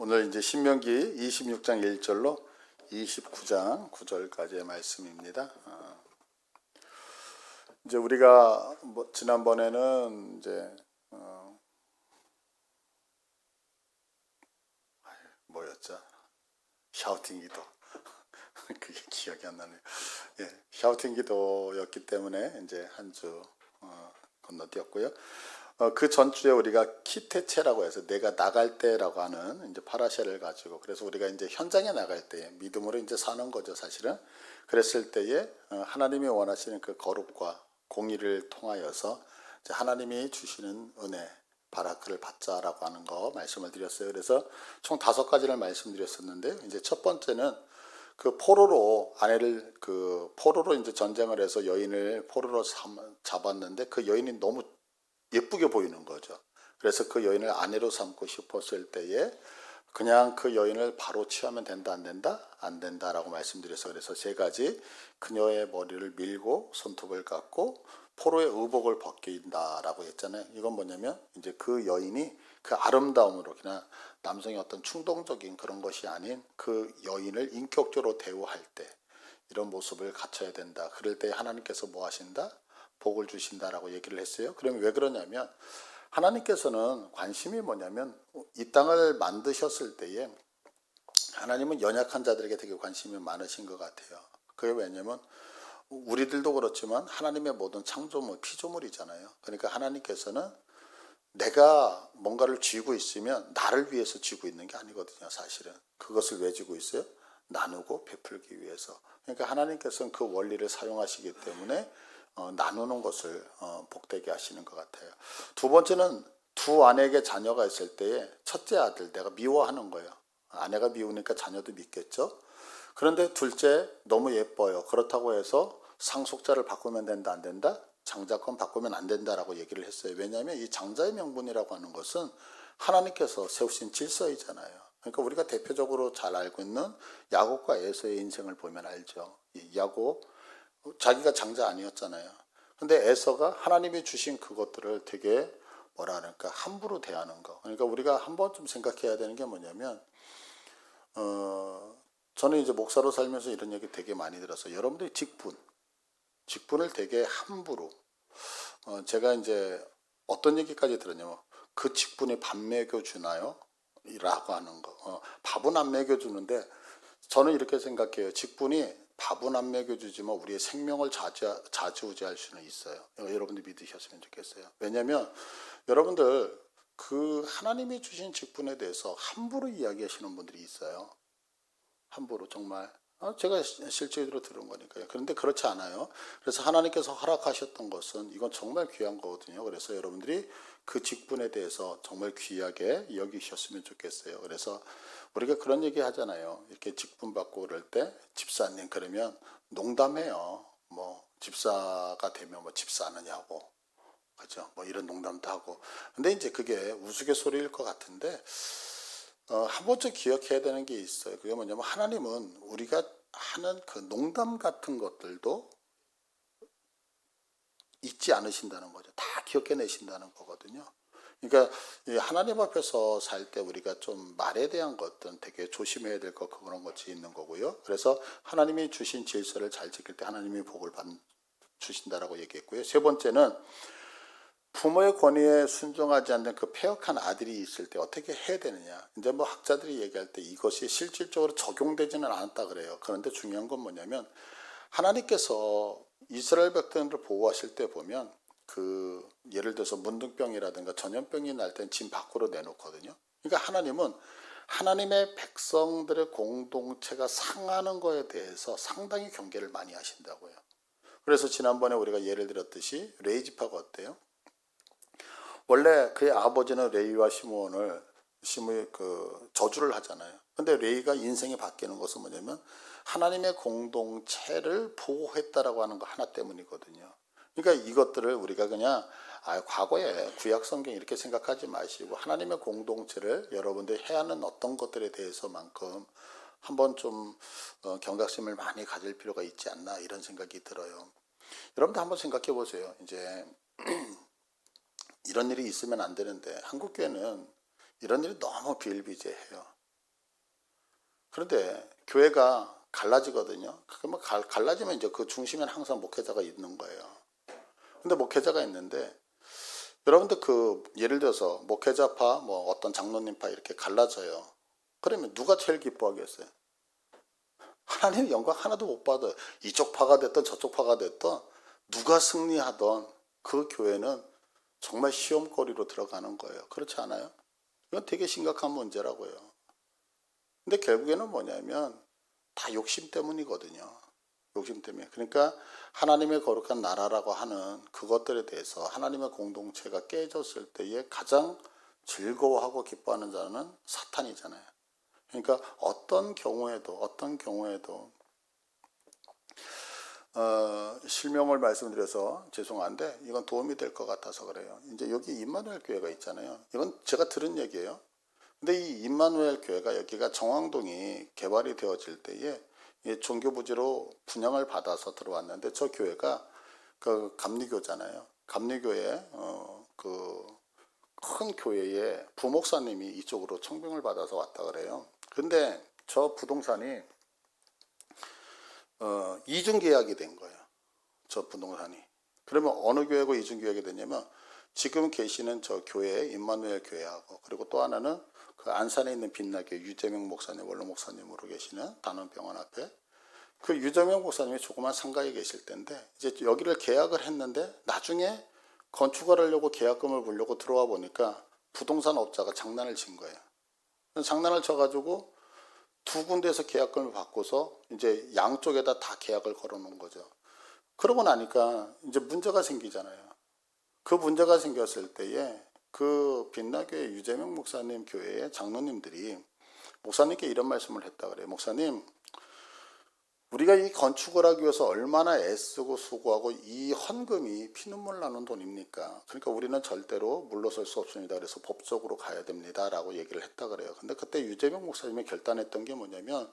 오늘 이제 신명기 26장 1절로 29장 9절까지의 말씀입니다. 이제 우리가 지난번에는 이제 뭐였죠? 샤우팅 기도. 그게 기억이 안 나네요. 예, 샤우팅 기도였기 때문에 이제 한 주 건너뛰었고요. 그 전주에 우리가 키테체라고 해서 내가 나갈 때라고 하는 이제 파라샤를 가지고, 그래서 우리가 이제 현장에 나갈 때 믿음으로 이제 사는 거죠, 사실은. 그랬을 때에 하나님이 원하시는 그 거룩과 공의를 통하여서 이제 하나님이 주시는 은혜, 바라크를 받자라고 하는 거 말씀을 드렸어요. 그래서 총 5가지를 말씀드렸었는데, 이제 첫 번째는 그 포로로 아내를 포로로 이제 전쟁을 해서 여인을 포로로 잡았는데 그 여인이 너무 예쁘게 보이는 거죠. 그래서 그 여인을 아내로 삼고 싶었을 때에 그냥 그 여인을 바로 취하면 된다, 안 된다? 안 된다라고 말씀드려서, 그래서 3가지, 그녀의 머리를 밀고 손톱을 깎고 포로의 의복을 벗긴다라고 했잖아요. 이건 뭐냐면 이제 그 여인이 그 아름다움으로, 그냥 남성의 어떤 충동적인 그런 것이 아닌 그 여인을 인격적으로 대우할 때 이런 모습을 갖춰야 된다. 그럴 때 하나님께서 뭐 하신다? 복을 주신다라고 얘기를 했어요. 그러면 왜 그러냐면 하나님께서는 관심이 뭐냐면 이 땅을 만드셨을 때에 하나님은 연약한 자들에게 되게 관심이 많으신 것 같아요. 그게 왜냐면 우리들도 그렇지만 하나님의 모든 창조물, 피조물이잖아요. 그러니까 하나님께서는 내가 뭔가를 쥐고 있으면 나를 위해서 쥐고 있는 게 아니거든요, 사실은. 그것을 왜 쥐고 있어요? 나누고 베풀기 위해서. 그러니까 하나님께서는 그 원리를 사용하시기 때문에 나누는 것을 복되게 하시는 것 같아요. 두 번째는 두 아내에게 자녀가 있을 때에 첫째 아들 내가 미워하는 거예요. 아내가 미우니까 자녀도 믿겠죠. 그런데 둘째 너무 예뻐요. 그렇다고 해서 상속자를 바꾸면 된다, 안 된다? 장자권 바꾸면 안 된다라고 얘기를 했어요. 왜냐하면 이 장자의 명분이라고 하는 것은 하나님께서 세우신 질서이잖아요. 그러니까 우리가 대표적으로 잘 알고 있는 야곱과 에서의 인생을 보면 알죠. 야곱 자기가 장자 아니었잖아요. 근데 에서가 하나님이 주신 그것들을 되게 뭐라 그럴까 함부로 대하는 거. 그러니까 우리가 한 번쯤 생각해야 되는 게 뭐냐면 저는 이제 목사로 살면서 이런 얘기 되게 많이 들었어요. 여러분들이 직분을 되게 함부로 제가 이제 어떤 얘기까지 들었냐면 그 직분이 밥 먹여주나요? 라고 하는 거. 밥은 안 먹여주는데 저는 이렇게 생각해요. 직분이 밥은 안 먹여주지만 우리의 생명을 좌지우지할 수는 있어요. 여러분들 믿으셨으면 좋겠어요. 왜냐하면 여러분들 그 하나님이 주신 직분에 대해서 함부로 이야기하시는 분들이 있어요. 함부로 정말 제가 실제로 들은 거니까요. 그런데 그렇지 않아요. 그래서 하나님께서 허락하셨던 것은 이건 정말 귀한 거거든요. 그래서 여러분들이 그 직분에 대해서 정말 귀하게 여기셨으면 좋겠어요. 그래서 우리가 그런 얘기 하잖아요. 이렇게 직분 받고 그럴 때 집사님 그러면 농담해요. 뭐 집사가 되면 뭐 집사하느냐고. 그죠? 뭐 이런 농담도 하고. 근데 이제 그게 우스갯소리일 것 같은데 한 번쯤 기억해야 되는 게 있어요. 그게 뭐냐면 하나님은 우리가 하는 그 농담 같은 것들도 잊지 않으신다는 거죠. 다 기억해내신다는 거거든요. 그러니까 하나님 앞에서 살 때 우리가 좀 말에 대한 것들은 되게 조심해야 될 것 그런 것이 있는 거고요. 그래서 하나님이 주신 질서를 잘 지킬 때 하나님이 복을 주신다라고 얘기했고요. 세 번째는 부모의 권위에 순종하지 않는 그 패역한 아들이 있을 때 어떻게 해야 되느냐. 이제 뭐 학자들이 얘기할 때 이것이 실질적으로 적용되지는 않았다 그래요. 그런데 중요한 건 뭐냐면 하나님께서 이스라엘 백성들을 보호하실 때 보면 그 예를 들어서 문둥병이라든가 전염병이 날 땐 집 밖으로 내놓거든요. 그러니까 하나님은 하나님의 백성들의 공동체가 상하는 거에 대해서 상당히 경계를 많이 하신다고요. 그래서 지난번에 우리가 예를 들었듯이 레위 지파가 어때요? 원래 그의 아버지는 레위와 시므온을 저주를 하잖아요. 근데 레위가 인생이 바뀌는 것은 뭐냐면 하나님의 공동체를 보호했다라고 하는 거 하나 때문이거든요. 그러니까 이것들을 우리가 그냥 과거에 구약 성경 이렇게 생각하지 마시고 하나님의 공동체를 여러분들이 해야 하는 어떤 것들에 대해서만큼 한번 좀 경각심을 많이 가질 필요가 있지 않나 이런 생각이 들어요. 여러분들 한번 생각해 보세요. 이제 이런 일이 있으면 안 되는데 한국교회는 이런 일이 너무 비일비재해요. 그런데 교회가 갈라지거든요. 그러면 갈라지면 이제 그 중심에는 항상 목회자가 있는 거예요. 근데 목회자가 있는데 여러분들 예를 들어서 목회자파 뭐 어떤 장로님파 이렇게 갈라져요. 그러면 누가 제일 기뻐하겠어요? 하나님의 영광 하나도 못 받아요. 이쪽 파가 됐든 저쪽 파가 됐든 누가 승리하던 그 교회는 정말 시험거리로 들어가는 거예요. 그렇지 않아요? 이건 되게 심각한 문제라고요. 근데 결국에는 뭐냐면 다 욕심 때문이거든요. 욕심 때문에. 그러니까 하나님의 거룩한 나라라고 하는 그것들에 대해서 하나님의 공동체가 깨졌을 때에 가장 즐거워하고 기뻐하는 자는 사탄이잖아요. 그러니까 어떤 경우에도 실명을 말씀드려서 죄송한데 이건 도움이 될 것 같아서 그래요. 이제 여기 임마누엘 교회가 있잖아요. 이건 제가 들은 얘기예요. 근데 이 임마누엘 교회가 여기가 정왕동이 개발이 되어질 때에 종교부지로 분양을 받아서 들어왔는데 저 교회가 그 감리교잖아요. 감리교회 그 큰 교회에 부목사님이 이쪽으로 청빙을 받아서 왔다 그래요. 근데 저 부동산이 이중 계약이 된 거예요. 저 부동산이. 그러면 어느 교회고 이중 계약이 됐냐면 지금 계시는 저 교회 임마누엘 교회하고 그리고 또 하나는 그 안산에 있는 빛나교 유재명 목사님 원로 목사님으로 계시는 단원병원 앞에 그 유재명 목사님이 조그만 상가에 계실 텐데 이제 여기를 계약을 했는데 나중에 건축을 하려고 계약금을 물려고 들어와 보니까 부동산 업자가 장난을 친 거예요. 장난을 쳐가지고 두 군데에서 계약금을 받고서 이제 양쪽에다 다 계약을 걸어 놓은 거죠. 그러고 나니까 이제 문제가 생기잖아요. 그 문제가 생겼을 때에 그 빛나교회 유재명 목사님 교회의 장로님들이 목사님께 이런 말씀을 했다 그래요. 목사님, 우리가 이 건축을 하기 위해서 얼마나 애쓰고 수고하고 이 헌금이 피눈물 나는 돈입니까? 그러니까 우리는 절대로 물러설 수 없습니다. 그래서 법적으로 가야 됩니다. 라고 얘기를 했다 그래요. 근데 그때 유재명 목사님이 결단했던 게 뭐냐면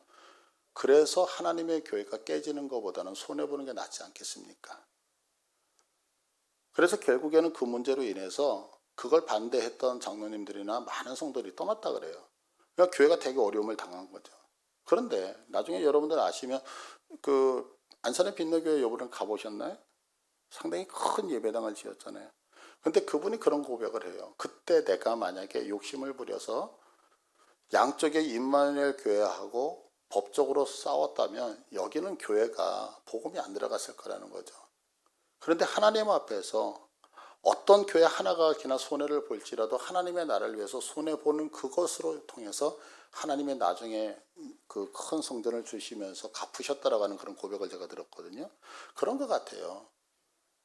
그래서 하나님의 교회가 깨지는 것보다는 손해보는 게 낫지 않겠습니까? 그래서 결국에는 그 문제로 인해서 그걸 반대했던 장로님들이나 많은 성도들이 떠났다 그래요. 그러니까 교회가 되게 어려움을 당한 거죠. 그런데 나중에 여러분들 아시면 그 안산의 빛나교회 여러분 가보셨나요? 상당히 큰 예배당을 지었잖아요. 근데 그분이 그런 고백을 해요. 그때 내가 만약에 욕심을 부려서 양쪽의 임마누엘 교회하고 법적으로 싸웠다면 여기는 교회가 복음이 안 들어갔을 거라는 거죠. 그런데 하나님 앞에서 어떤 교회 하나가 기나 손해를 볼지라도 하나님의 나라를 위해서 손해보는 그것으로 통해서 하나님의 나중에 그 큰 성전을 주시면서 갚으셨다라고 하는 그런 고백을 제가 들었거든요. 그런 것 같아요.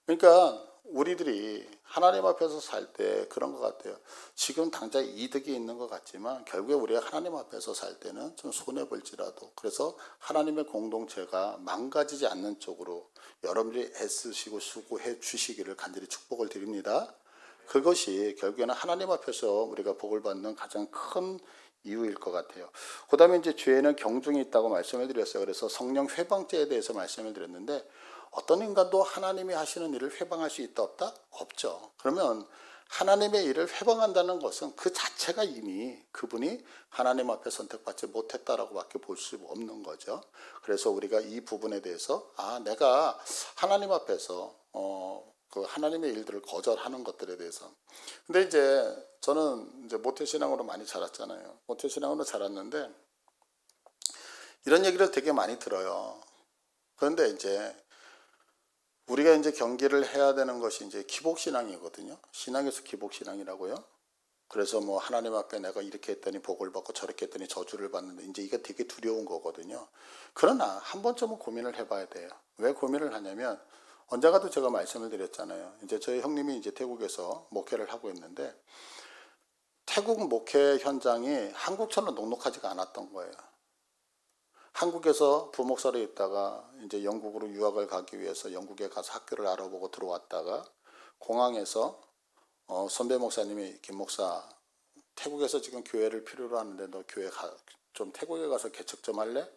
그러니까 우리들이 하나님 앞에서 살 때 그런 것 같아요. 지금 당장 이득이 있는 것 같지만 결국에 우리가 하나님 앞에서 살 때는 좀 손해볼지라도 그래서 하나님의 공동체가 망가지지 않는 쪽으로 여러분들이 애쓰시고 수고해 주시기를 간절히 축복을 드립니다. 그것이 결국에는 하나님 앞에서 우리가 복을 받는 가장 큰 이유일 것 같아요. 그 다음에 이제 죄에는 경중이 있다고 말씀을 드렸어요. 그래서 성령 회방죄에 대해서 말씀을 드렸는데 어떤 인간도 하나님이 하시는 일을 회방할 수 있다 없다? 없죠. 그러면 하나님의 일을 회방한다는 것은 그 자체가 이미 그분이 하나님 앞에 선택받지 못했다라고 밖에 볼 수 없는 거죠. 그래서 우리가 이 부분에 대해서 내가 하나님 앞에서 그 하나님의 일들을 거절하는 것들에 대해서. 근데 이제 저는 이제 모태신앙으로 많이 자랐잖아요. 모태신앙으로 자랐는데 이런 얘기를 되게 많이 들어요. 그런데 이제 우리가 이제 경계를 해야 되는 것이 이제 기복신앙이거든요. 신앙에서 기복신앙이라고요. 그래서 뭐 하나님 앞에 내가 이렇게 했더니 복을 받고 저렇게 했더니 저주를 받는데 이제 이게 되게 두려운 거거든요. 그러나 한 번쯤은 고민을 해봐야 돼요. 왜 고민을 하냐면 언젠가도 제가 말씀을 드렸잖아요. 이제 저희 형님이 이제 태국에서 목회를 하고 있는데 태국 목회 현장이 한국처럼 녹록하지가 않았던 거예요. 한국에서 부목사로 있다가 이제 영국으로 유학을 가기 위해서 영국에 가서 학교를 알아보고 들어왔다가 공항에서 선배 목사님이 김 목사 태국에서 지금 교회를 필요로 하는데 너 교회 좀 태국에 가서 개척 좀 할래?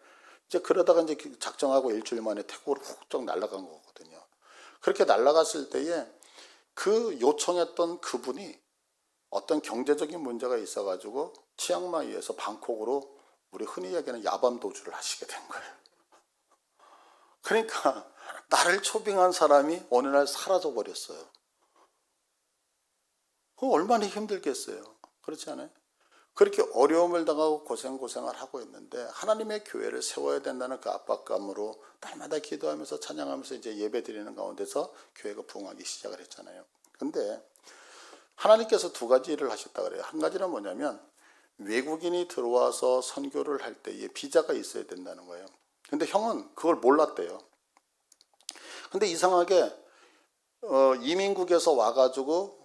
이제 그러다가 이제 작정하고 일주일 만에 태국으로 훅쩍 날아간 거거든요. 그렇게 날아갔을 때에 그 요청했던 그분이 어떤 경제적인 문제가 있어가지고 치앙마이에서 방콕으로 우리 흔히 얘기하는 야밤도주를 하시게 된 거예요. 그러니까 나를 초빙한 사람이 어느 날 사라져 버렸어요. 그거 얼마나 힘들겠어요. 그렇지 않아요? 그렇게 어려움을 당하고 고생을 하고 있는데 하나님의 교회를 세워야 된다는 그 압박감으로 날마다 기도하면서 찬양하면서 이제 예배 드리는 가운데서 교회가 부흥하기 시작을 했잖아요. 근데 하나님께서 두 가지 일을 하셨다 그래요. 한 가지는 뭐냐면 외국인이 들어와서 선교를 할 때에 비자가 있어야 된다는 거예요. 근데 형은 그걸 몰랐대요. 근데 이상하게 이민국에서 와가지고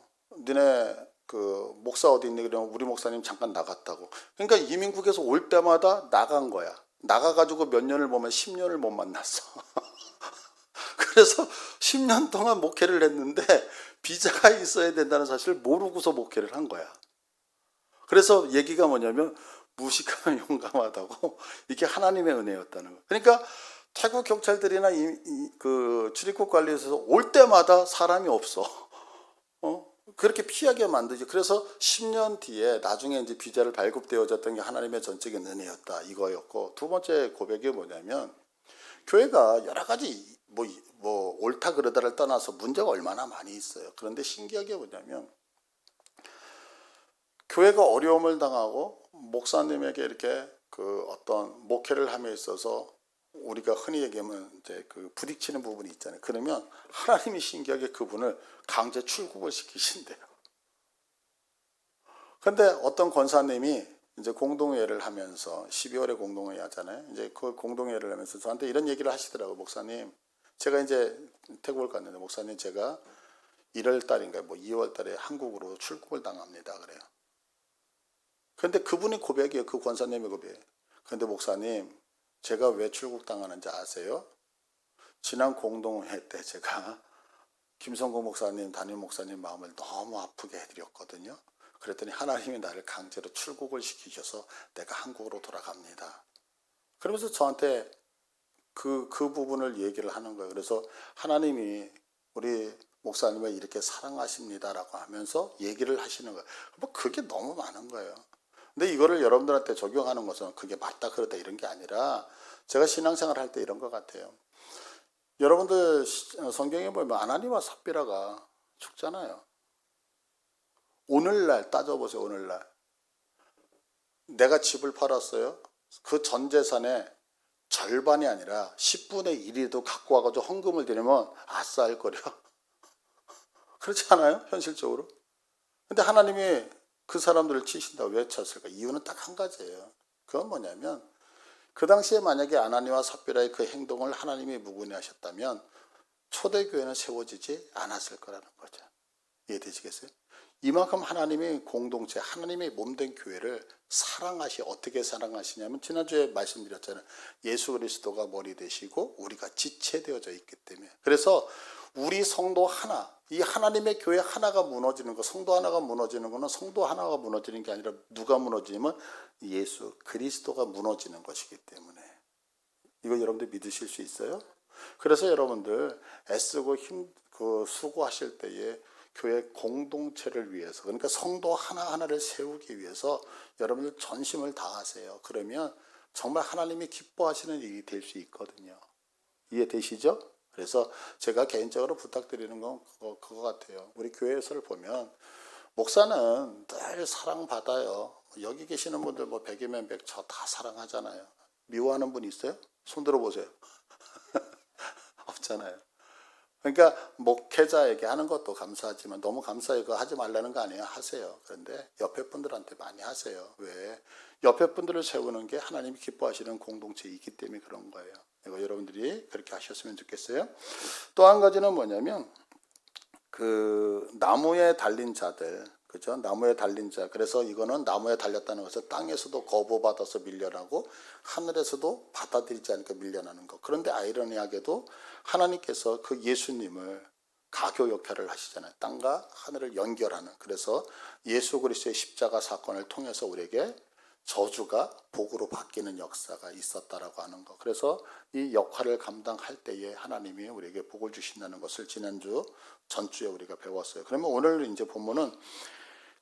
너네 그 목사 어디 있니? 그러면 우리 목사님 잠깐 나갔다고. 그러니까 이민국에서 올 때마다 나간 거야. 나가가지고 몇 년을 보면 10년을 못 만났어. 그래서 10년 동안 목회를 했는데 비자가 있어야 된다는 사실을 모르고서 목회를 한 거야. 그래서 얘기가 뭐냐면 무식하면 용감하다고 이게 하나님의 은혜였다는 거야. 그러니까 태국 경찰들이나 그 출입국 관리소에서 올 때마다 사람이 없어. 그렇게 피하게 만들지. 그래서 10년 뒤에 나중에 이제 비자를 발급되어졌던 게 하나님의 전적인 은혜였다 이거였고, 두 번째 고백이 뭐냐면 교회가 여러 가지 뭐 옳다 그르다를 떠나서 문제가 얼마나 많이 있어요. 그런데 신기하게 뭐냐면 교회가 어려움을 당하고 목사님에게 이렇게 그 어떤 목회를 함에 있어서 우리가 흔히 얘기하면 이제 그 부딪히는 부분이 있잖아요. 그러면 하나님이 신기하게 그분을 강제 출국을 시키신대요. 근데 어떤 권사님이 이제 공동회를 하면서 12월에 공동회 하잖아요. 이제 그 공동회를 하면서 저한테 이런 얘기를 하시더라고요. 목사님, 제가 이제 태국을 갔는데 목사님 제가 1월 달인가 뭐 2월 달에 한국으로 출국을 당합니다. 그래요. 근데 그분이 고백이에요. 그 권사님의 고백이에요. 근데 목사님, 제가 왜 출국당하는지 아세요? 지난 공동회 때 제가 김성국 목사님, 담임 목사님 마음을 너무 아프게 해드렸거든요. 그랬더니 하나님이 나를 강제로 출국을 시키셔서 내가 한국으로 돌아갑니다. 그러면서 저한테 그 부분을 얘기를 하는 거예요. 그래서 하나님이 우리 목사님을 이렇게 사랑하십니다라고 하면서 얘기를 하시는 거예요. 뭐 그게 너무 많은 거예요. 근데 이거를 여러분들한테 적용하는 것은 그게 맞다 그렇다 이런 게 아니라 제가 신앙생활 할 때 이런 것 같아요. 여러분들 성경에 보면 아나니와 삽비라가 죽잖아요. 오늘날 따져보세요. 오늘날 내가 집을 팔았어요. 그 전 재산의 절반이 아니라 10분의 1이라도 갖고 와가지고 헌금을 드리면 아싸 할 거려. 그렇지 않아요? 현실적으로. 근데 하나님이 그 사람들을 치신다고 왜 쳤을까? 이유는 딱 한 가지예요. 그건 뭐냐면 그 당시에 만약에 아나니와 삽비라의 그 행동을 하나님이 무근해하셨다면 초대교회는 세워지지 않았을 거라는 거죠. 이해되시겠어요? 이만큼 하나님의 공동체, 하나님의 몸된 교회를 어떻게 사랑하시냐면 지난주에 말씀드렸잖아요. 예수 그리스도가 머리 되시고 우리가 지체되어져 있기 때문에. 그래서 우리 성도 하나, 이 하나님의 교회 하나가 무너지는 거, 성도 하나가 무너지는 거는 성도 하나가 무너지는 게 아니라 누가 무너지면 예수 그리스도가 무너지는 것이기 때문에. 이거 여러분들 믿으실 수 있어요? 그래서 여러분들 애쓰고 수고하실 때에 교회 공동체를 위해서, 그러니까 성도 하나하나를 세우기 위해서 여러분들 전심을 다하세요. 그러면 정말 하나님이 기뻐하시는 일이 될 수 있거든요. 이해되시죠? 그래서 제가 개인적으로 부탁드리는 건 그거 같아요. 우리 교회에서를 보면 목사는 늘 사랑받아요. 여기 계시는 분들 뭐 100이면 100, 저 다 사랑하잖아요. 미워하는 분 있어요? 손 들어보세요. 없잖아요. 그러니까 목회자에게 하는 것도 감사하지만 너무 감사해요. 그거 하지 말라는 거 아니에요. 하세요. 그런데 옆에 분들한테 많이 하세요. 왜? 옆에 분들을 세우는 게 하나님이 기뻐하시는 공동체이기 때문에 그런 거예요. 이거 여러분들이 그렇게 하셨으면 좋겠어요. 또 한 가지는 뭐냐면 그 나무에 달린 자들, 그죠? 나무에 달린 자. 그래서 이거는 나무에 달렸다는 것은 땅에서도 거부받아서 밀려나고 하늘에서도 받아들이지 않으니까 밀려나는 것. 그런데 아이러니하게도 하나님께서 그 예수님을 가교 역할을 하시잖아요. 땅과 하늘을 연결하는. 그래서 예수 그리스도의 십자가 사건을 통해서 우리에게 저주가 복으로 바뀌는 역사가 있었다라고 하는 것. 그래서 이 역할을 감당할 때에 하나님이 우리에게 복을 주신다는 것을 전주에 우리가 배웠어요. 그러면 오늘 이제 본문은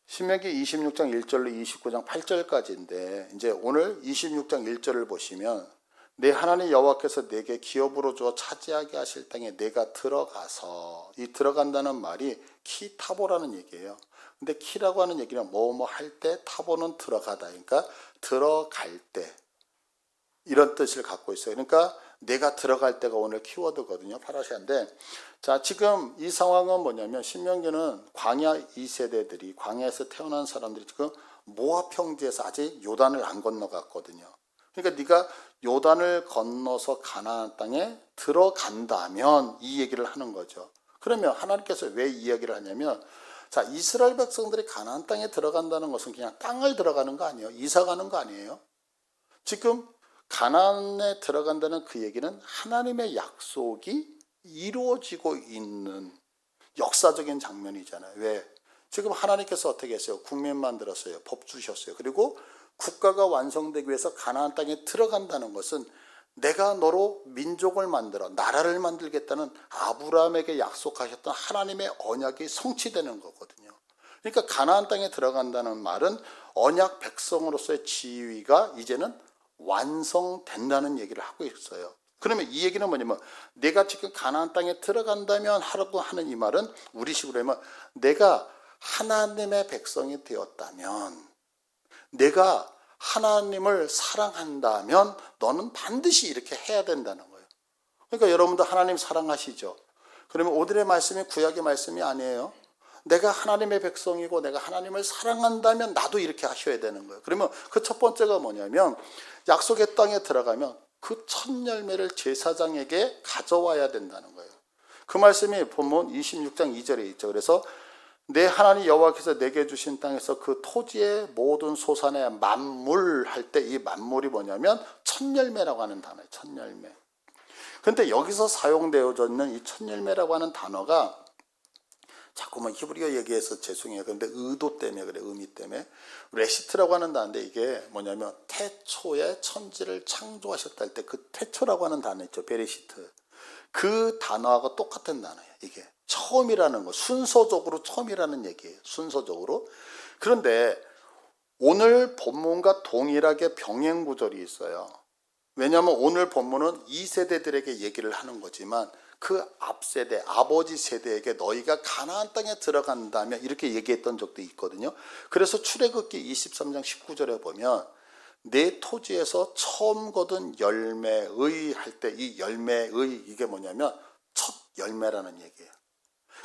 신명기 26장 1절로 29장 8절까지인데 이제 오늘 26장 1절을 보시면 내 하나님 여호와께서 내게 기업으로 주어 차지하게 하실 땅에 내가 들어가서, 이 들어간다는 말이 키타보라는 얘기예요. 근데 키라고 하는 얘기는 뭐뭐 할 때, 타보는 들어가다. 그러니까 들어갈 때 이런 뜻을 갖고 있어요. 그러니까 내가 들어갈 때가 오늘 키워드거든요. 파라샤인데, 자, 지금 이 상황은 뭐냐면 신명기는 광야 2세대들이, 광야에서 태어난 사람들이 지금 모압 평지에서 아직 요단을 안 건너갔거든요. 그러니까 네가 요단을 건너서 가나안 땅에 들어간다면 이 얘기를 하는 거죠. 그러면 하나님께서 왜 이 이야기를 하냐면, 자, 이스라엘 백성들이 가나안 땅에 들어간다는 것은 그냥 땅을 들어가는 거 아니에요. 이사 가는 거 아니에요. 지금 가나안에 들어간다는 그 얘기는 하나님의 약속이 이루어지고 있는 역사적인 장면이잖아요. 왜? 지금 하나님께서 어떻게 했어요? 국민 만들었어요. 법 주셨어요. 그리고 국가가 완성되기 위해서 가나안 땅에 들어간다는 것은 내가 너로 민족을 만들어 나라를 만들겠다는 아브라함에게 약속하셨던 하나님의 언약이 성취되는 거거든요. 그러니까 가나안 땅에 들어간다는 말은 언약 백성으로서의 지위가 이제는 완성된다는 얘기를 하고 있어요. 그러면 이 얘기는 뭐냐면 내가 지금 가나안 땅에 들어간다면 하라고 하는 이 말은 우리식으로 하면 내가 하나님의 백성이 되었다면, 내가 하나님을 사랑한다면 너는 반드시 이렇게 해야 된다는 거예요. 그러니까 여러분도 하나님 사랑하시죠? 그러면 오늘의 말씀이 구약의 말씀이 아니에요. 내가 하나님의 백성이고 내가 하나님을 사랑한다면 나도 이렇게 하셔야 되는 거예요. 그러면 그 첫 번째가 뭐냐면 약속의 땅에 들어가면 그 첫 열매를 제사장에게 가져와야 된다는 거예요. 그 말씀이 본문 26장 2절에 있죠. 그래서 내 하나님 여호와께서 내게 주신 땅에서 그 토지의 모든 소산의 만물 할 때 이 만물이 뭐냐면 첫 열매라고 하는 단어예요. 첫 열매. 그런데 여기서 사용되어져 있는 이 첫 열매라고 하는 단어가 자꾸만 히브리어 얘기해서 죄송해요. 그런데 의도 때문에 그래, 의미 때문에. 레시트라고 하는 단어인데 이게 뭐냐면 태초에 천지를 창조하셨다 할 때 그 태초라고 하는 단어 있죠. 베레시트. 그 단어하고 똑같은 단어예요. 이게 처음이라는 거, 순서적으로 처음이라는 얘기예요. 순서적으로. 그런데 오늘 본문과 동일하게 병행 구절이 있어요. 왜냐하면 오늘 본문은 2세대들에게 얘기를 하는 거지만 그 앞세대, 아버지 세대에게 너희가 가나안 땅에 들어간다면 이렇게 얘기했던 적도 있거든요. 그래서 출애굽기 23장 19절에 보면 내 토지에서 처음 거둔 열매의 할 때 이 열매의 이게 뭐냐면 첫 열매라는 얘기예요.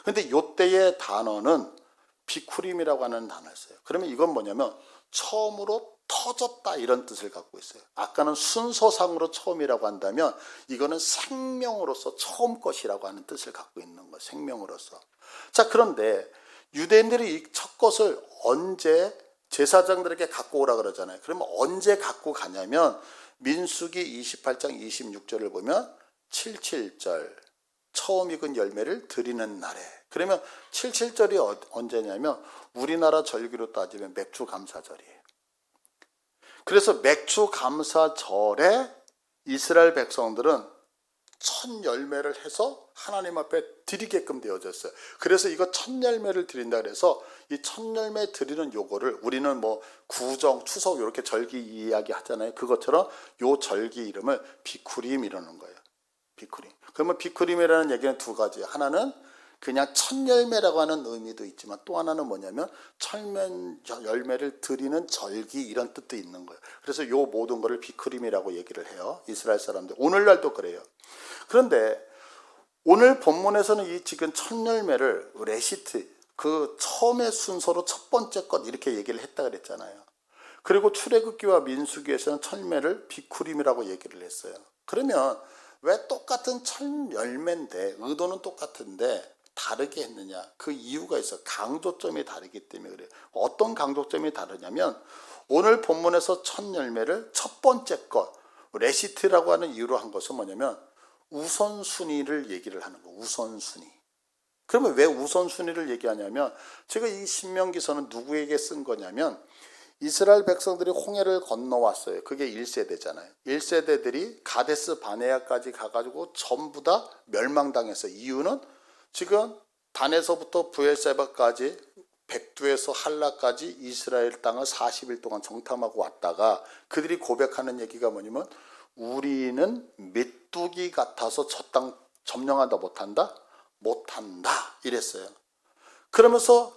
근데 요때의 단어는 비쿠림이라고 하는 단어를 써요. 그러면 이건 뭐냐면 처음으로 터졌다 이런 뜻을 갖고 있어요. 아까는 순서상으로 처음이라고 한다면 이거는 생명으로서 처음 것이라고 하는 뜻을 갖고 있는 거예요. 생명으로서. 자, 그런데 유대인들이 이 첫 것을 언제 제사장들에게 갖고 오라 그러잖아요. 그러면 언제 갖고 가냐면 민수기 28장 26절을 보면 77절 처음 익은 열매를 드리는 날에. 그러면 77절이 언제냐면 우리나라 절기로 따지면 맥주 감사절이에요. 그래서 맥주 감사절에 이스라엘 백성들은 첫 열매를 해서 하나님 앞에 드리게끔 되어졌어요. 그래서 이거 첫 열매를 드린다 그래서 이 첫 열매 드리는 요거를 우리는 뭐 구정, 추석 이렇게 절기 이야기 하잖아요. 그것처럼 요 절기 이름을 비쿠림 이러는 거예요. 비쿠림. 그러면 비쿠림이라는 얘기는 두 가지. 하나는 그냥 첫 열매라고 하는 의미도 있지만 또 하나는 뭐냐면 첫 열매를 드리는 절기 이런 뜻도 있는 거예요. 그래서 요 모든 거를 비크림이라고 얘기를 해요. 이스라엘 사람들. 오늘날도 그래요. 그런데 오늘 본문에서는 이 지금 첫 열매를 레시트, 그 처음의 순서로 첫 번째 것 이렇게 얘기를 했다 그랬잖아요. 그리고 출애굽기와 민수기에서는 첫 열매를 비크림이라고 얘기를 했어요. 그러면 왜 똑같은 첫 열매인데 의도는 똑같은데 다르게 했느냐? 그 이유가 있어. 강조점이 다르기 때문에 그래요. 어떤 강조점이 다르냐면 오늘 본문에서 첫 열매를 첫 번째 것, 레시트라고 하는 이유로 한 것은 뭐냐면 우선순위를 얘기를 하는 거. 우선순위. 그러면 왜 우선순위를 얘기하냐면 제가 이 신명기서는 누구에게 쓴 거냐면 이스라엘 백성들이 홍해를 건너왔어요. 그게 1세대잖아요. 1세대들이 가데스 바네아까지 가가지고 전부 다 멸망당했어요. 이유는 지금 단에서부터 부엘세바까지 백두에서 할라까지 이스라엘 땅을 40일 동안 정탐하고 왔다가 그들이 고백하는 얘기가 뭐냐면 우리는 메뚜기 같아서 저 땅 점령한다 못한다? 못한다 이랬어요. 그러면서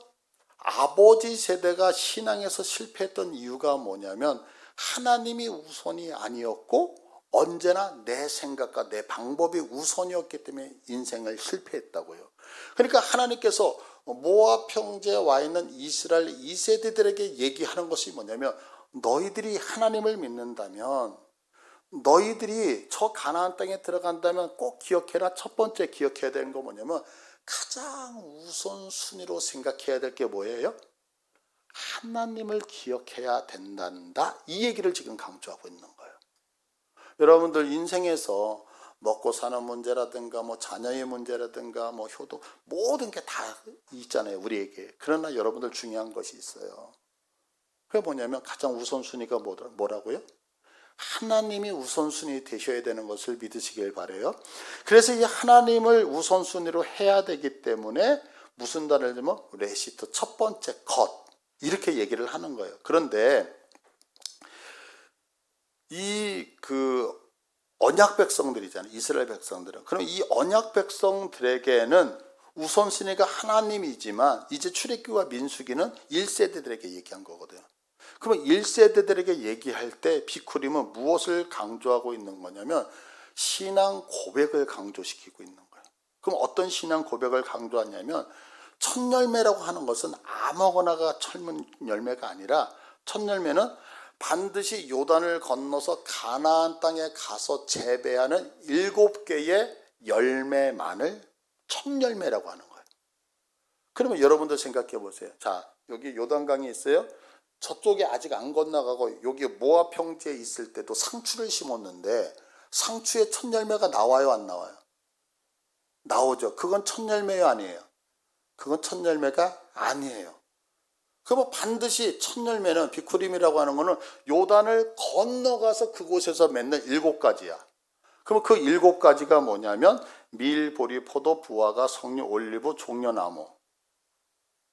아버지 세대가 신앙에서 실패했던 이유가 뭐냐면 하나님이 우선이 아니었고 언제나 내 생각과 내 방법이 우선이었기 때문에 인생을 실패했다고요. 그러니까 하나님께서 모압 평지에 와 있는 이스라엘 2세대들에게 얘기하는 것이 뭐냐면 너희들이 하나님을 믿는다면 너희들이 저 가나안 땅에 들어간다면 꼭 기억해라. 첫 번째 기억해야 되는 거 뭐냐면 가장 우선순위로 생각해야 될 게 뭐예요? 하나님을 기억해야 된단다. 이 얘기를 지금 강조하고 있는 거예요. 여러분들 인생에서 먹고 사는 문제라든가 뭐 자녀의 문제라든가 뭐 효도 모든 게 다 있잖아요 우리에게. 그러나 여러분들 중요한 것이 있어요. 그게 뭐냐면 가장 우선순위가 뭐라고요? 하나님이 우선순위 되셔야 되는 것을 믿으시길 바라요. 그래서 이 하나님을 우선순위로 해야 되기 때문에 무슨 단어를 들면 레시트 첫 번째 것 이렇게 얘기를 하는 거예요. 그런데 이 언약 백성들이잖아요. 이스라엘 백성들은. 그럼 이 언약 백성들에게는 우선순위가 하나님이지만 이제 출애굽과 민수기는 1세대들에게 얘기한 거거든요. 그러면 1세대들에게 얘기할 때 비쿠림은 무엇을 강조하고 있는 거냐면 신앙 고백을 강조시키고 있는 거예요. 그럼 어떤 신앙 고백을 강조하냐면 첫 열매라고 하는 것은 아무거나가 철문 열매가 아니라 첫 열매는 반드시 요단을 건너서 가나안 땅에 가서 재배하는 7개의 열매만을 첫 열매라고 하는 거예요. 그러면 여러분들 생각해 보세요. 자, 여기 요단강이 있어요. 저쪽에 아직 안 건너가고 여기 모압 평지에 있을 때도 상추를 심었는데 상추의 첫 열매가 나와요, 안 나와요? 나오죠. 그건 첫 열매요, 아니에요? 그건 첫 열매가 아니에요. 그러면 반드시 첫 열매는 비쿠림이라고 하는 거는 요단을 건너가서 그곳에서 맺는 7가지야. 그럼 그 7가지가 뭐냐면 밀, 보리, 포도, 부화과, 석류, 올리브, 종려나무,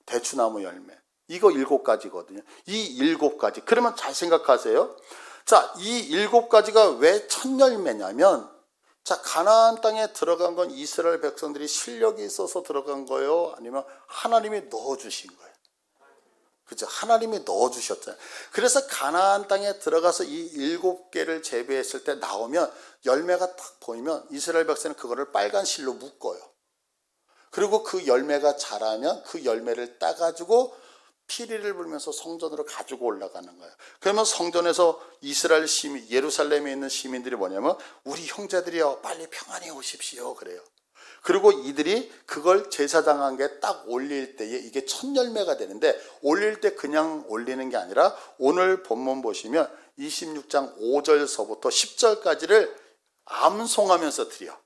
대추나무 열매. 이거 7가지거든요. 이 7가지. 그러면 잘 생각하세요. 자, 이 7가지가 왜 첫 열매냐면 자, 가나안 땅에 들어간 건 이스라엘 백성들이 실력이 있어서 들어간 거예요? 아니면 하나님이 넣어주신 거예요? 그죠? 하나님이 넣어주셨잖아요. 그래서 가나안 땅에 들어가서 이 7개를 재배했을 때 나오면 열매가 딱 보이면 이스라엘 백성은 그거를 빨간 실로 묶어요. 그리고 그 열매가 자라면 그 열매를 따가지고 피리를 불면서 성전으로 가지고 올라가는 거예요. 그러면 성전에서 이스라엘 시민, 예루살렘에 있는 시민들이 뭐냐면 우리 형제들이여 빨리 평안히 오십시오 그래요. 그리고 이들이 그걸 제사장 한 게 딱 올릴 때에 이게 첫 열매가 되는데 올릴 때 그냥 올리는 게 아니라 오늘 본문 보시면 26장 5절서부터 10절까지를 암송하면서 드려.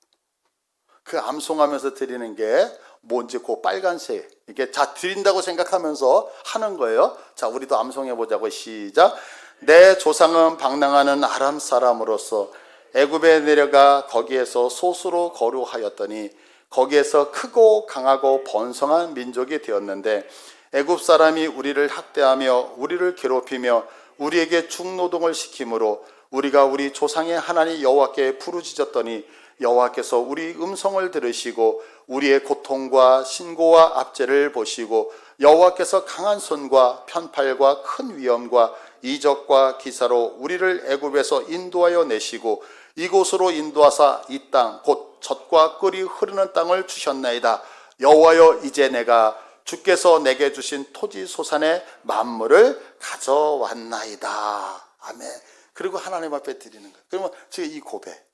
그 암송하면서 드리는 게 뭔지 그 빨간색 이게 자 드린다고 생각하면서 하는 거예요. 자, 우리도 암송해 보자고. 시작. 내 조상은 방랑하는 아람 사람으로서 애굽에 내려가 거기에서 소수로 거류하였더니 거기에서 크고 강하고 번성한 민족이 되었는데 애굽 사람이 우리를 학대하며 우리를 괴롭히며 우리에게 중노동을 시키므로 우리가 우리 조상의 하나님 여호와께 부르짖었더니 여호와께서 우리 음성을 들으시고 우리의 고통과 신고와 압제를 보시고 여호와께서 강한 손과 편팔과 큰 위엄과 이적과 기사로 우리를 애굽에서 인도하여 내시고 이곳으로 인도하사 이 땅 곧 젖과 꿀이 흐르는 땅을 주셨나이다. 여호와여 이제 내가 주께서 내게 주신 토지 소산의 만물을 가져왔나이다. 아멘. 그리고 하나님 앞에 드리는 거예요. 그러면 지금 이 고백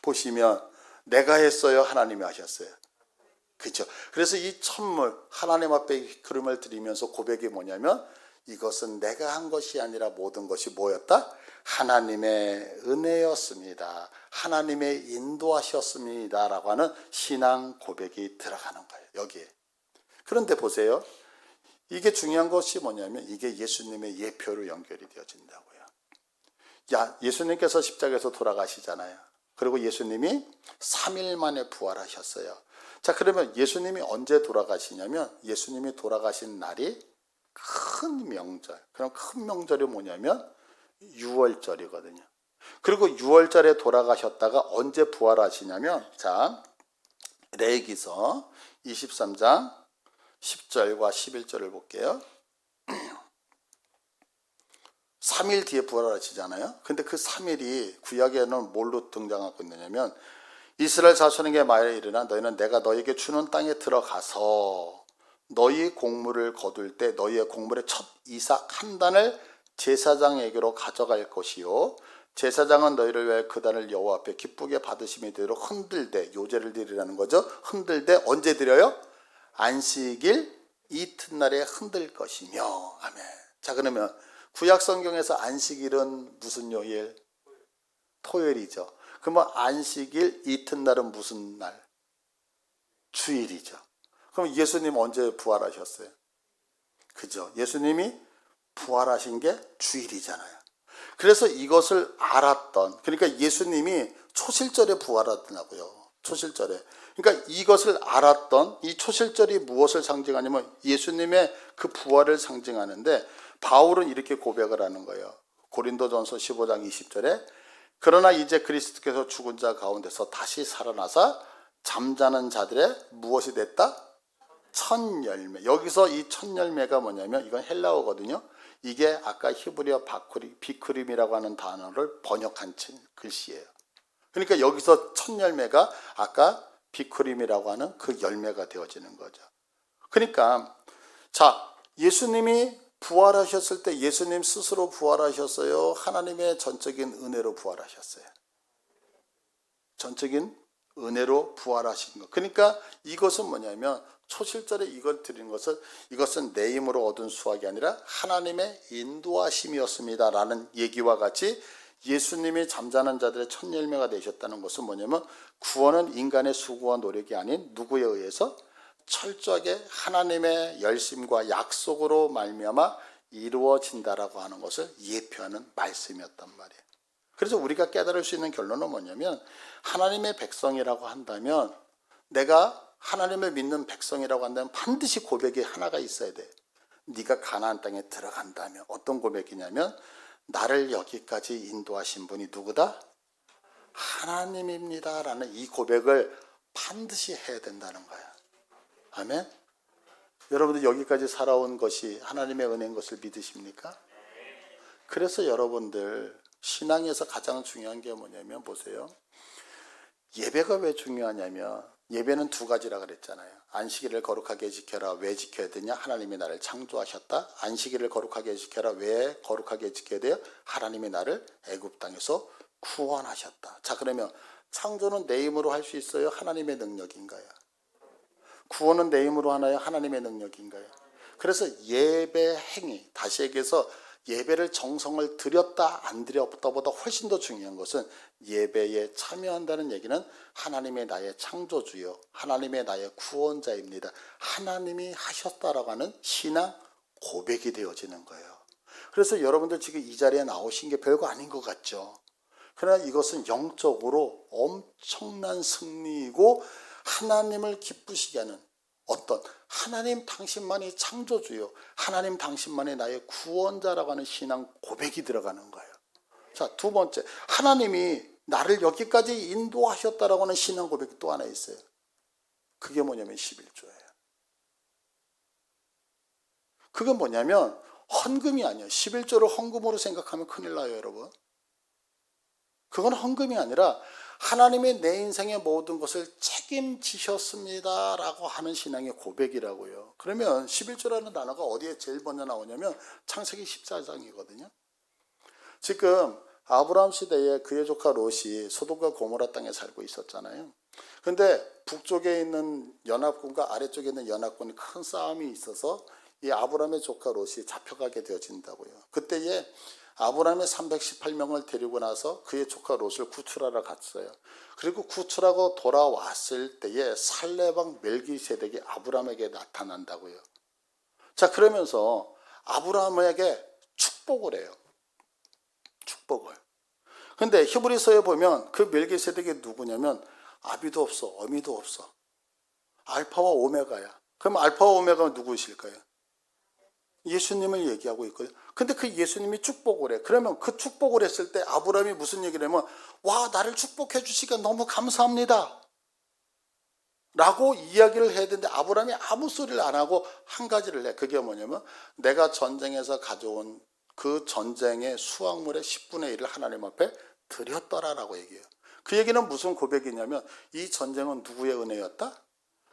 보시면 내가 했어요, 하나님이 하셨어요. 그렇죠? 그래서 이 천물 하나님 앞에 그림을 드리면서 고백이 뭐냐면 이것은 내가 한 것이 아니라 모든 것이 뭐였다? 하나님의 은혜였습니다. 하나님의 인도하셨습니다. 라고 하는 신앙 고백이 들어가는 거예요. 여기에. 그런데 보세요. 이게 중요한 것이 뭐냐면 이게 예수님의 예표로 연결이 되어진다고요. 예수님께서 십자가에서 돌아가시잖아요. 그리고 예수님이 3일 만에 부활하셨어요. 자, 그러면 예수님이 언제 돌아가시냐면 예수님이 돌아가신 날이 큰 명절. 그럼 큰 명절이 뭐냐면 6월절이거든요. 그리고 6월절에 돌아가셨다가 언제 부활하시냐면, 자, 레위기서 23장 10절과 11절을 볼게요. 3일 뒤에 부활하시잖아요. 근데 그 3일이 구약에는 뭘로 등장하고 있느냐면, 이스라엘 자손에게 말에 이르나 너희는 내가 너희에게 주는 땅에 들어가서 너희 곡물을 거둘 때 너희의 곡물의 첫 이삭 한 단을 제사장에게로 가져갈 것이요, 제사장은 너희를 위하여 그 단을 여호와 앞에 기쁘게 받으심이 되도록 흔들되, 요제를 드리라는 거죠. 흔들되 언제 드려요? 안식일 이튿날에 흔들 것이며. 아멘. 자, 그러면 구약 성경에서 안식일은 무슨 요일? 토요일이죠. 그러면 안식일 이튿날은 무슨 날? 주일이죠. 그럼 예수님 언제 부활하셨어요? 그죠? 예수님이 부활하신 게 주일이잖아요. 그래서 이것을 알았던, 그러니까 예수님이 초실절에 부활하더라고요. 초실절에. 그러니까 이것을 알았던 이 초실절이 무엇을 상징하냐면 예수님의 그 부활을 상징하는데, 바울은 이렇게 고백을 하는 거예요. 고린도전서 15장 20절에 그러나 이제 그리스도께서 죽은 자 가운데서 다시 살아나사 잠자는 자들의 무엇이 됐다? 첫 열매. 여기서 이 첫 열매가 뭐냐면 이건 헬라어거든요. 이게 아까 히브리어 비크림이라고 하는 단어를 번역한 글씨예요. 그러니까 여기서 첫 열매가 아까 비크림이라고 하는 그 열매가 되어지는 거죠. 그러니까 자, 예수님이 부활하셨을 때 예수님 스스로 부활하셨어요? 하나님의 전적인 은혜로 부활하셨어요? 전적인 은혜로 부활하신 것. 그러니까 이것은 뭐냐면 초실절에 이걸 드린 것은, 이것은 내 힘으로 얻은 수확이 아니라 하나님의 인도하심이었습니다 라는 얘기와 같이, 예수님이 잠자는 자들의 첫 열매가 되셨다는 것은 뭐냐면 구원은 인간의 수고와 노력이 아닌 누구에 의해서? 철저하게 하나님의 열심과 약속으로 말미암아 이루어진다라고 하는 것을 예표하는 말씀이었단 말이에요. 그래서 우리가 깨달을 수 있는 결론은 뭐냐면, 하나님의 백성이라고 한다면, 내가 하나님을 믿는 백성이라고 한다면 반드시 고백이 하나가 있어야 돼. 네가 가나안 땅에 들어간다면. 어떤 고백이냐면 나를 여기까지 인도하신 분이 누구다? 하나님입니다 라는 이 고백을 반드시 해야 된다는 거야. 아멘. 여러분들 여기까지 살아온 것이 하나님의 은혜인 것을 믿으십니까? 그래서 여러분들 신앙에서 가장 중요한 게 뭐냐면, 보세요. 예배가 왜 중요하냐면, 예배는 두 가지라 그랬잖아요. 안식일을 거룩하게 지켜라. 왜 지켜야 되냐? 하나님이 나를 창조하셨다. 안식일을 거룩하게 지켜라. 왜 거룩하게 지켜야 돼요? 하나님이 나를 애굽 땅에서 구원하셨다. 자, 그러면 창조는 내 힘으로 할 수 있어요? 하나님의 능력인가요? 구원은 내 힘으로 하나요? 하나님의 능력인가요? 그래서 예배 행위, 다시 얘기해서 예배를 정성을 드렸다 안 드렸다보다 훨씬 더 중요한 것은 예배에 참여한다는 얘기는 하나님의 나의 창조주요, 하나님의 나의 구원자입니다, 하나님이 하셨다라고 하는 신앙 고백이 되어지는 거예요. 그래서 여러분들 지금 이 자리에 나오신 게 별거 아닌 것 같죠. 그러나 이것은 영적으로 엄청난 승리이고 하나님을 기쁘시게 하는, 어떤 하나님 당신만이 창조주요, 하나님 당신만이 나의 구원자라고 하는 신앙 고백이 들어가는 거예요. 자, 두 번째, 하나님이 나를 여기까지 인도하셨다라고 하는 신앙 고백이 또 하나 있어요. 그게 뭐냐면 11조예요. 그게 뭐냐면 헌금이 아니에요. 11조를 헌금으로 생각하면 큰일 나요, 여러분. 그건 헌금이 아니라 하나님이 내 인생의 모든 것을 책임지셨습니다 라고 하는 신앙의 고백이라고요. 그러면 11조라는 단어가 어디에 제일 먼저 나오냐면 창세기 14장이거든요. 지금 아브라함 시대에 그의 조카 롯이 소돔과 고모라 땅에 살고 있었잖아요. 근데 북쪽에 있는 연합군과 아래쪽에 있는 연합군이 큰 싸움이 있어서 이 아브라함의 조카 롯이 잡혀가게 되어진다고요. 그때에 아브라함이 318명을 데리고 나서 그의 조카 롯을 구출하러 갔어요. 그리고 구출하고 돌아왔을 때에 살레방 멜기세덱이 아브라함에게 나타난다고요. 자, 그러면서 아브라함에게 축복을 해요. 축복을. 근데 히브리서에 보면 그 멜기세덱이 누구냐면 아비도 없어, 어미도 없어. 알파와 오메가야. 그럼 알파와 오메가는 누구이실까요? 예수님을 얘기하고 있거든요. 근데 그 예수님이 축복을 해. 그러면 그 축복을 했을 때 아브라함이 무슨 얘기를 하면, 와, 나를 축복해 주시니까 너무 감사합니다 라고 이야기를 해야 되는데, 아브라함이 아무 소리를 안 하고 한 가지를 해. 그게 뭐냐면, 내가 전쟁에서 가져온 그 전쟁의 수확물의 10분의 1을 하나님 앞에 드렸더라라고 얘기해요. 그 얘기는 무슨 고백이냐면, 이 전쟁은 누구의 은혜였다?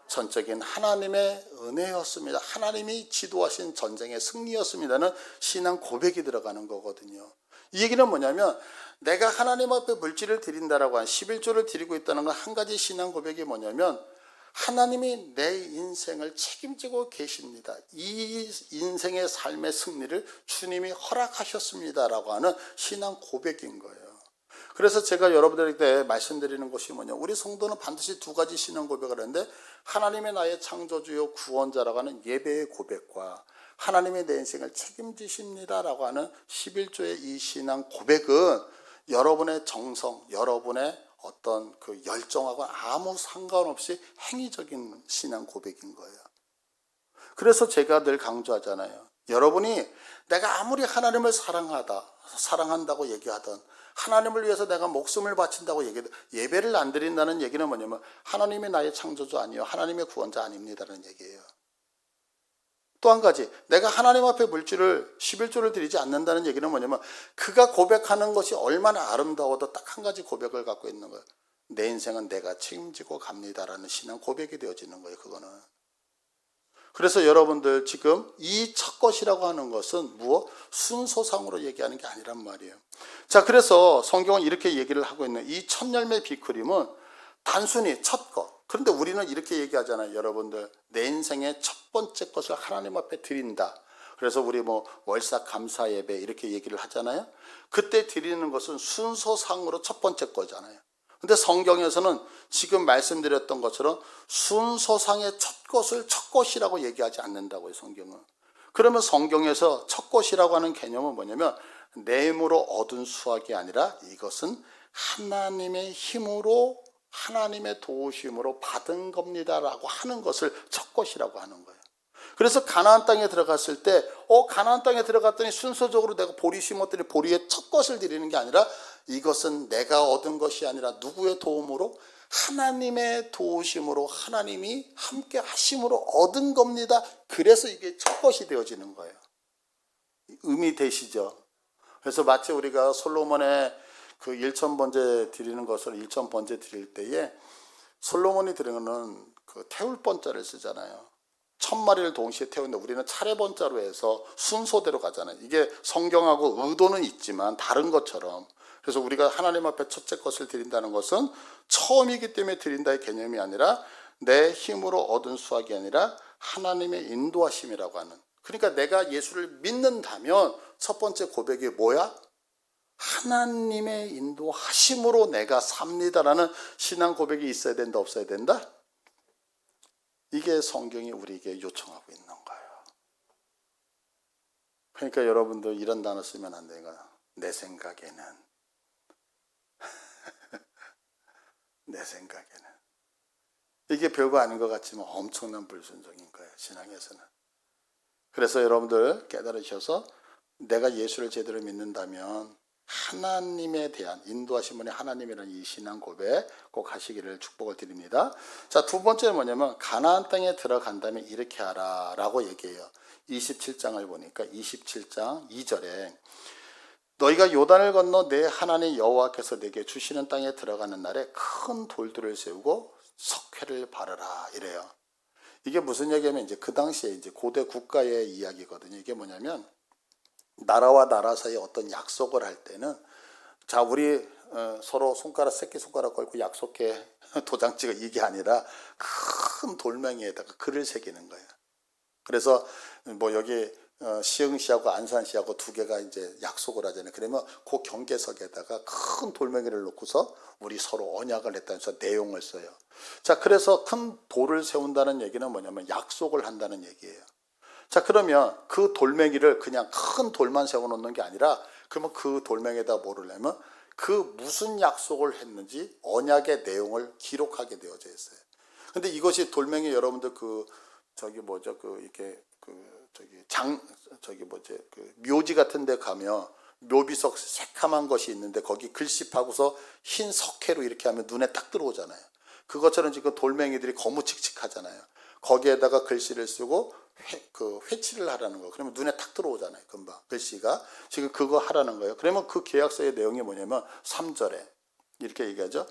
전적인 하나님의 은혜였습니다. 하나님이 지도하신 전쟁의 승리였습니다는 신앙 고백이 들어가는 거거든요. 이 얘기는 뭐냐면, 내가 하나님 앞에 물질을 드린다라고 한 11조를 드리고 있다는 건 한 가지 신앙 고백이 뭐냐면, 하나님이 내 인생을 책임지고 계십니다. 이 인생의 삶의 승리를 주님이 허락하셨습니다라고 하는 신앙 고백인 거예요. 그래서 제가 여러분들에게 말씀드리는 것이 뭐냐, 우리 성도는 반드시 두 가지 신앙 고백을 하는데, 하나님의 나의 창조주요 구원자라고 하는 예배의 고백과 하나님이 내 인생을 책임지십니다라고 하는 11조의 이 신앙 고백은 여러분의 정성, 여러분의 어떤 그 열정하고 아무 상관없이 행위적인 신앙 고백인 거예요. 그래서 제가 늘 강조하잖아요. 여러분이 내가 아무리 하나님을 사랑한다고 얘기하던, 하나님을 위해서 내가 목숨을 바친다고 얘기하던, 예배를 안 드린다는 얘기는 뭐냐면, 하나님이 나의 창조주 아니요, 하나님의 구원자 아닙니다라는 얘기예요. 또 한 가지, 내가 하나님 앞에 물질을 11조를 드리지 않는다는 얘기는 뭐냐면, 그가 고백하는 것이 얼마나 아름다워도 딱 한 가지 고백을 갖고 있는 거예요. 내 인생은 내가 책임지고 갑니다라는 신앙 고백이 되어지는 거예요. 그거는. 그래서 여러분들 지금 이 첫 것이라고 하는 것은 무엇? 순서상으로 얘기하는 게 아니란 말이에요. 자, 그래서 성경은 이렇게 얘기를 하고 있는, 이 첫 열매 비크림은 단순히 첫 것. 그런데 우리는 이렇게 얘기하잖아요. 여러분들, 내 인생의 첫 번째 것을 하나님 앞에 드린다. 그래서 우리 월삭 감사 예배 이렇게 얘기를 하잖아요. 그때 드리는 것은 순서상으로 첫 번째 거잖아요. 근데 성경에서는 지금 말씀드렸던 것처럼 순서상의 첫 것을 첫 것이라고 얘기하지 않는다고요, 성경은. 그러면 성경에서 첫 것이라고 하는 개념은 뭐냐면, 내 힘으로 얻은 수확이 아니라 이것은 하나님의 힘으로, 하나님의 도우심으로 받은 겁니다라고 하는 것을 첫 것이라고 하는 거예요. 그래서 가나안 땅에 들어갔을 때, 가나안 땅에 들어갔더니 순서적으로 내가 보리 심었더니 보리의 첫 것을 드리는 게 아니라, 이것은 내가 얻은 것이 아니라 누구의 도움으로? 하나님의 도우심으로, 하나님이 함께 하심으로 얻은 겁니다. 그래서 이게 첫 것이 되어지는 거예요. 의미 되시죠? 그래서 마치 우리가 솔로몬의 그 일천번제 드리는 것을 일천번제 드릴 때에 솔로몬이 드리는 그 태울 번자를 쓰잖아요. 1000마리를 동시에 태우는데 우리는 차례 번자로 해서 순서대로 가잖아요. 이게 성경하고 의도는 있지만 다른 것처럼. 그래서 우리가 하나님 앞에 첫째 것을 드린다는 것은 처음이기 때문에 드린다의 개념이 아니라, 내 힘으로 얻은 수확이 아니라 하나님의 인도하심이라고 하는. 그러니까 내가 예수를 믿는다면 첫 번째 고백이 뭐야? 하나님의 인도하심으로 내가 삽니다라는 신앙 고백이 있어야 된다, 없어야 된다? 이게 성경이 우리에게 요청하고 있는 거예요. 그러니까 여러분들 이런 단어 쓰면 안 되는 거야. 내 생각에는. 내 생각에는. 이게 별거 아닌 것 같지만 엄청난 불순종인 거예요, 신앙에서는. 그래서 여러분들 깨달으셔서 내가 예수를 제대로 믿는다면 하나님에 대한 인도하신 분이 하나님이라는 이 신앙 고백 꼭 하시기를 축복을 드립니다. 자, 두 번째는 뭐냐면, 가나안 땅에 들어간다면 이렇게 하라 라고 얘기해요. 27장을 보니까 27장 2절에 너희가 요단을 건너 내 하나님 여호와께서 내게 주시는 땅에 들어가는 날에 큰 돌들을 세우고 석회를 바르라 이래요. 이게 무슨 얘기냐면, 이제 그 당시에 이제 고대 국가의 이야기거든요. 이게 뭐냐면, 나라와 나라 사이에 어떤 약속을 할 때는, 자, 우리 서로 새끼손가락 걸고 약속해 도장 찍어, 이게 아니라 큰 돌멩이에다가 글을 새기는 거예요. 그래서 여기 시흥시하고 안산시하고 두 개가 이제 약속을 하잖아요. 그러면 그 경계석에다가 큰 돌멩이를 놓고서 우리 서로 언약을 했다면서 내용을 써요. 자, 그래서 큰 돌을 세운다는 얘기는 뭐냐면 약속을 한다는 얘기예요. 자, 그러면 그 돌멩이를 그냥 큰 돌만 세워놓는 게 아니라, 그러면 그 돌멩이에다 뭐를 내면 그 무슨 약속을 했는지 언약의 내용을 기록하게 되어져 있어요. 근데 이것이 돌멩이, 여러분들 이렇게 묘지 같은 데 가면 묘비석 새카만 것이 있는데 거기 글씨파고서 흰 석회로 이렇게 하면 눈에 딱 들어오잖아요. 그것처럼 지금 돌멩이들이 거무칙칙하잖아요. 거기에다가 글씨를 쓰고 회칠을 하라는 거. 그러면 눈에 탁 들어오잖아요. 금방 글씨가. 지금 그거 하라는 거예요. 그러면 그 계약서의 내용이 뭐냐면 3절에 이렇게 얘기하죠.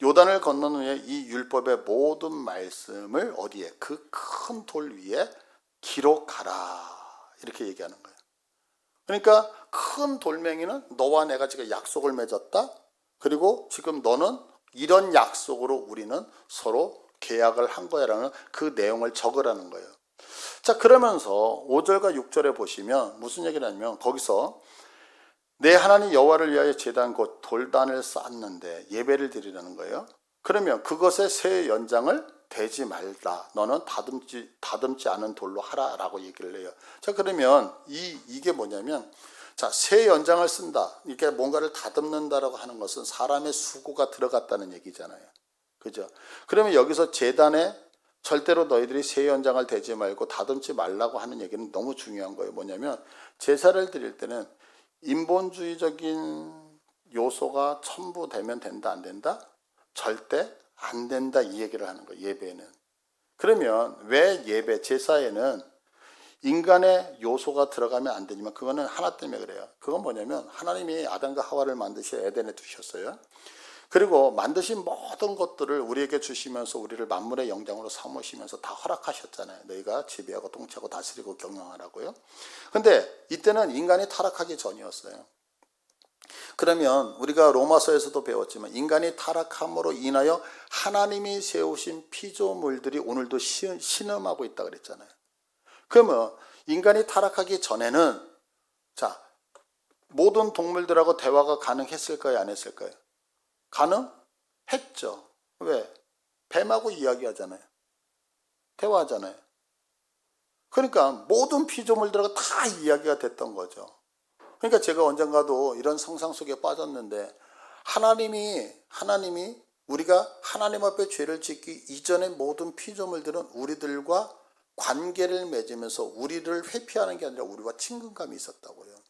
요단을 건넌 후에 이 율법의 모든 말씀을 어디에? 그 큰 돌 위에 기록하라. 이렇게 얘기하는 거예요. 그러니까 큰 돌멩이는 너와 내가 지금 약속을 맺었다. 그리고 지금 너는 이런 약속으로 우리는 서로 계약을 한 거야라는 그 내용을 적으라는 거예요. 자, 그러면서 5절과 6절에 보시면 무슨 얘기를 하냐면 거기서 내 하나님 여호와를 위하여 제단 곧 돌단을 쌓았는데 예배를 드리라는 거예요. 그러면 그것의 새 연장을 대지 말라. 너는 다듬지 않은 돌로 하라라고 얘기를 해요. 자, 그러면 이게 뭐냐면 자, 새 연장을 쓴다. 이게 뭔가를 다듬는다라고 하는 것은 사람의 수고가 들어갔다는 얘기잖아요. 그죠? 그러면 여기서 제단에 절대로 너희들이 새 연장을 대지 말고 다듬지 말라고 하는 얘기는 너무 중요한 거예요. 뭐냐면 제사를 드릴 때는 인본주의적인 요소가 첨부되면 된다, 안 된다? 절대 안 된다, 이 얘기를 하는 거예요. 예배는. 그러면 왜 예배, 제사에는 인간의 요소가 들어가면 안 되지만 그거는 하나 때문에 그래요. 그건 뭐냐면 하나님이 아담과 하와를 만드시 에덴에 두셨어요. 그리고 만드신 모든 것들을 우리에게 주시면서 우리를 만물의 영장으로 삼으시면서 다 허락하셨잖아요. 너희가 지배하고 통치하고 다스리고 경영하라고요. 근데 이때는 인간이 타락하기 전이었어요. 그러면 우리가 로마서에서도 배웠지만 인간이 타락함으로 인하여 하나님이 세우신 피조물들이 오늘도 신음하고 있다 그랬잖아요. 그러면 인간이 타락하기 전에는 자, 모든 동물들하고 대화가 가능했을까요? 안 했을까요? 가능했죠. 왜? 뱀하고 이야기하잖아요. 대화하잖아요. 그러니까 모든 피조물들하고 다 이야기가 됐던 거죠. 그러니까 제가 언젠가도 이런 상상 속에 빠졌는데 하나님이 우리가 하나님 앞에 죄를 짓기 이전의 모든 피조물들은 우리들과 관계를 맺으면서 우리를 회피하는 게 아니라 우리와 친근감이 있었다고요.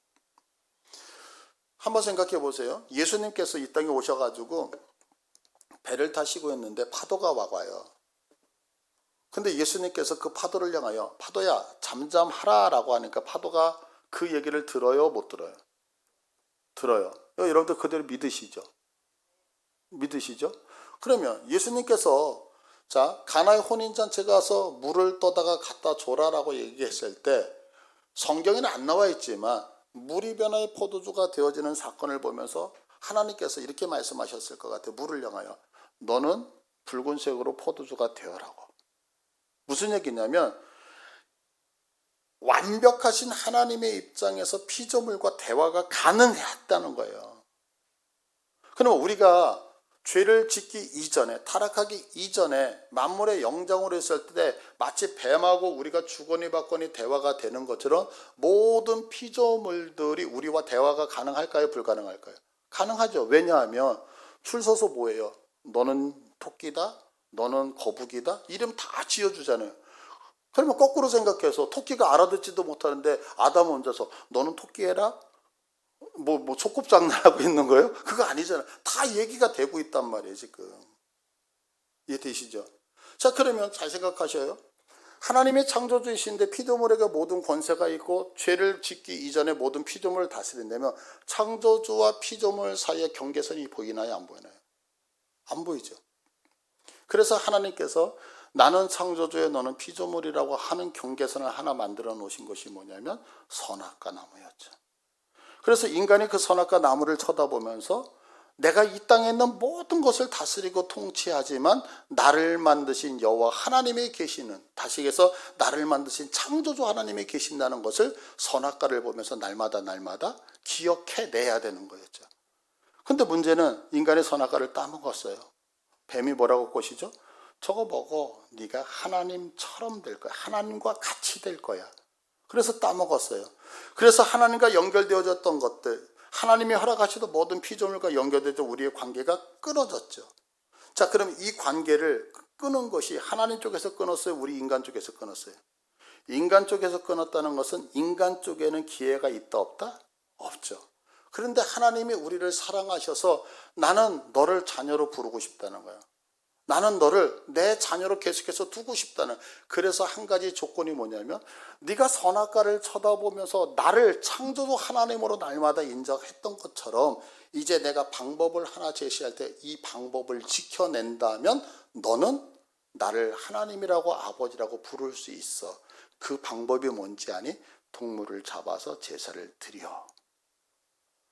한번 생각해 보세요. 예수님께서 이 땅에 오셔가지고 배를 타시고 있는데 파도가 와요. 근데 예수님께서 그 파도를 향하여 파도야 잠잠하라 라고 하니까 파도가 그 얘기를 들어요? 못 들어요? 들어요. 여러분들 그대로 믿으시죠? 그러면 예수님께서 자, 가나의 혼인잔치 가서 물을 떠다가 갖다 줘라라고 얘기했을 때 성경에는 안 나와 있지만 물이 변화의 포도주가 되어지는 사건을 보면서 하나님께서 이렇게 말씀하셨을 것 같아요. 물을 향하여 너는 붉은색으로 포도주가 되어라고. 무슨 얘기냐면 완벽하신 하나님의 입장에서 피조물과 대화가 가능했다는 거예요. 그럼 우리가 죄를 짓기 이전에 타락하기 이전에 만물의 영장으로 있을 때 마치 뱀하고 우리가 주거니 받거니 대화가 되는 것처럼 모든 피조물들이 우리와 대화가 가능할까요? 불가능할까요? 가능하죠. 왜냐하면 줄 서서 뭐예요? 너는 토끼다, 너는 거북이다, 이름 다 지어주잖아요. 그러면 거꾸로 생각해서 토끼가 알아듣지도 못하는데 아담 혼자서 너는 토끼 해라? 뭐 소꿉장난하고 있는 거예요? 그거 아니잖아요. 다 얘기가 되고 있단 말이에요, 지금. 이해되시죠? 자, 그러면 잘 생각하셔요. 하나님이 창조주이신데 피조물에게 모든 권세가 있고 죄를 짓기 이전에 모든 피조물을 다스린다면 창조주와 피조물 사이의 경계선이 보이나요? 안 보이나요? 안 보이죠. 그래서 하나님께서 나는 창조주에 너는 피조물이라고 하는 경계선을 하나 만들어 놓으신 것이 뭐냐면 선악과 나무였죠. 그래서 인간이 그 선악과 나무를 쳐다보면서 내가 이 땅에 있는 모든 것을 다스리고 통치하지만 나를 만드신 여호와 하나님이 계시는, 다시 해서 나를 만드신 창조주 하나님이 계신다는 것을 선악과를 보면서 날마다 기억해내야 되는 거였죠. 근데 문제는 인간의 선악과를 따먹었어요. 뱀이 뭐라고 꼬시죠? 저거 먹어. 네가 하나님처럼 될 거야. 하나님과 같이 될 거야. 그래서 따먹었어요. 그래서 하나님과 연결되어졌던 것들, 하나님이 허락하시던 모든 피조물과 연결되어 우리의 관계가 끊어졌죠. 자, 그럼 이 관계를 끊은 것이 하나님 쪽에서 끊었어요? 우리 인간 쪽에서 끊었어요? 인간 쪽에서 끊었다는 것은 인간 쪽에는 기회가 있다 없다? 없죠. 그런데 하나님이 우리를 사랑하셔서 나는 너를 자녀로 부르고 싶다는 거예요. 나는 너를 내 자녀로 계속해서 두고 싶다는. 그래서 한 가지 조건이 뭐냐면 네가 선악과를 쳐다보면서 나를 창조주 하나님으로 날마다 인정했던 것처럼 이제 내가 방법을 하나 제시할 때 이 방법을 지켜낸다면 너는 나를 하나님이라고 아버지라고 부를 수 있어. 그 방법이 뭔지 아니? 동물을 잡아서 제사를 드려.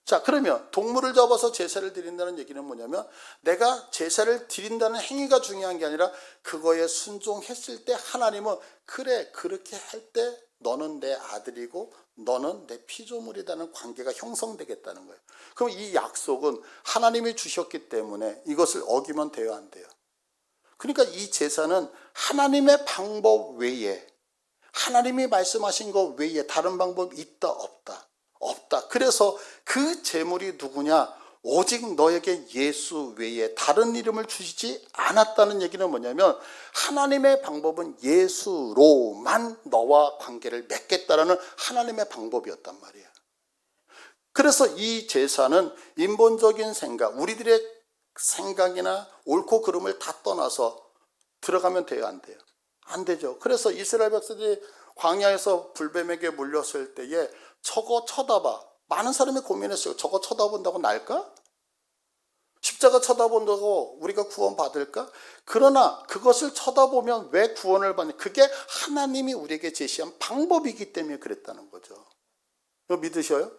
자, 그러면 동물을 잡아서 제사를 드린다는 얘기는 뭐냐면 내가 제사를 드린다는 행위가 중요한 게 아니라 그거에 순종했을 때 하나님은 그래, 그렇게 할 때 너는 내 아들이고 너는 내 피조물이라는 관계가 형성되겠다는 거예요. 그럼 이 약속은 하나님이 주셨기 때문에 이것을 어기면 돼요, 안 돼요? 그러니까 이 제사는 하나님의 방법 외에, 하나님이 말씀하신 것 외에 다른 방법이 있다 없다? 없다. 그래서 그 제물이 누구냐? 오직 너에게 예수 외에 다른 이름을 주시지 않았다는 얘기는 뭐냐면 하나님의 방법은 예수로만 너와 관계를 맺겠다라는 하나님의 방법이었단 말이에요. 그래서 이 제사는 인본적인 생각, 우리들의 생각이나 옳고 그름을 다 떠나서 들어가면 돼요, 안 돼요? 안 되죠. 그래서 이스라엘 백성들이 광야에서 불뱀에게 물렸을 때에 저거 쳐다봐. 많은 사람이 고민했어요. 저거 쳐다본다고 날까? 십자가 쳐다본다고 우리가 구원 받을까? 그러나 그것을 쳐다보면 왜 구원을 받냐? 그게 하나님이 우리에게 제시한 방법이기 때문에 그랬다는 거죠. 이거 믿으셔요?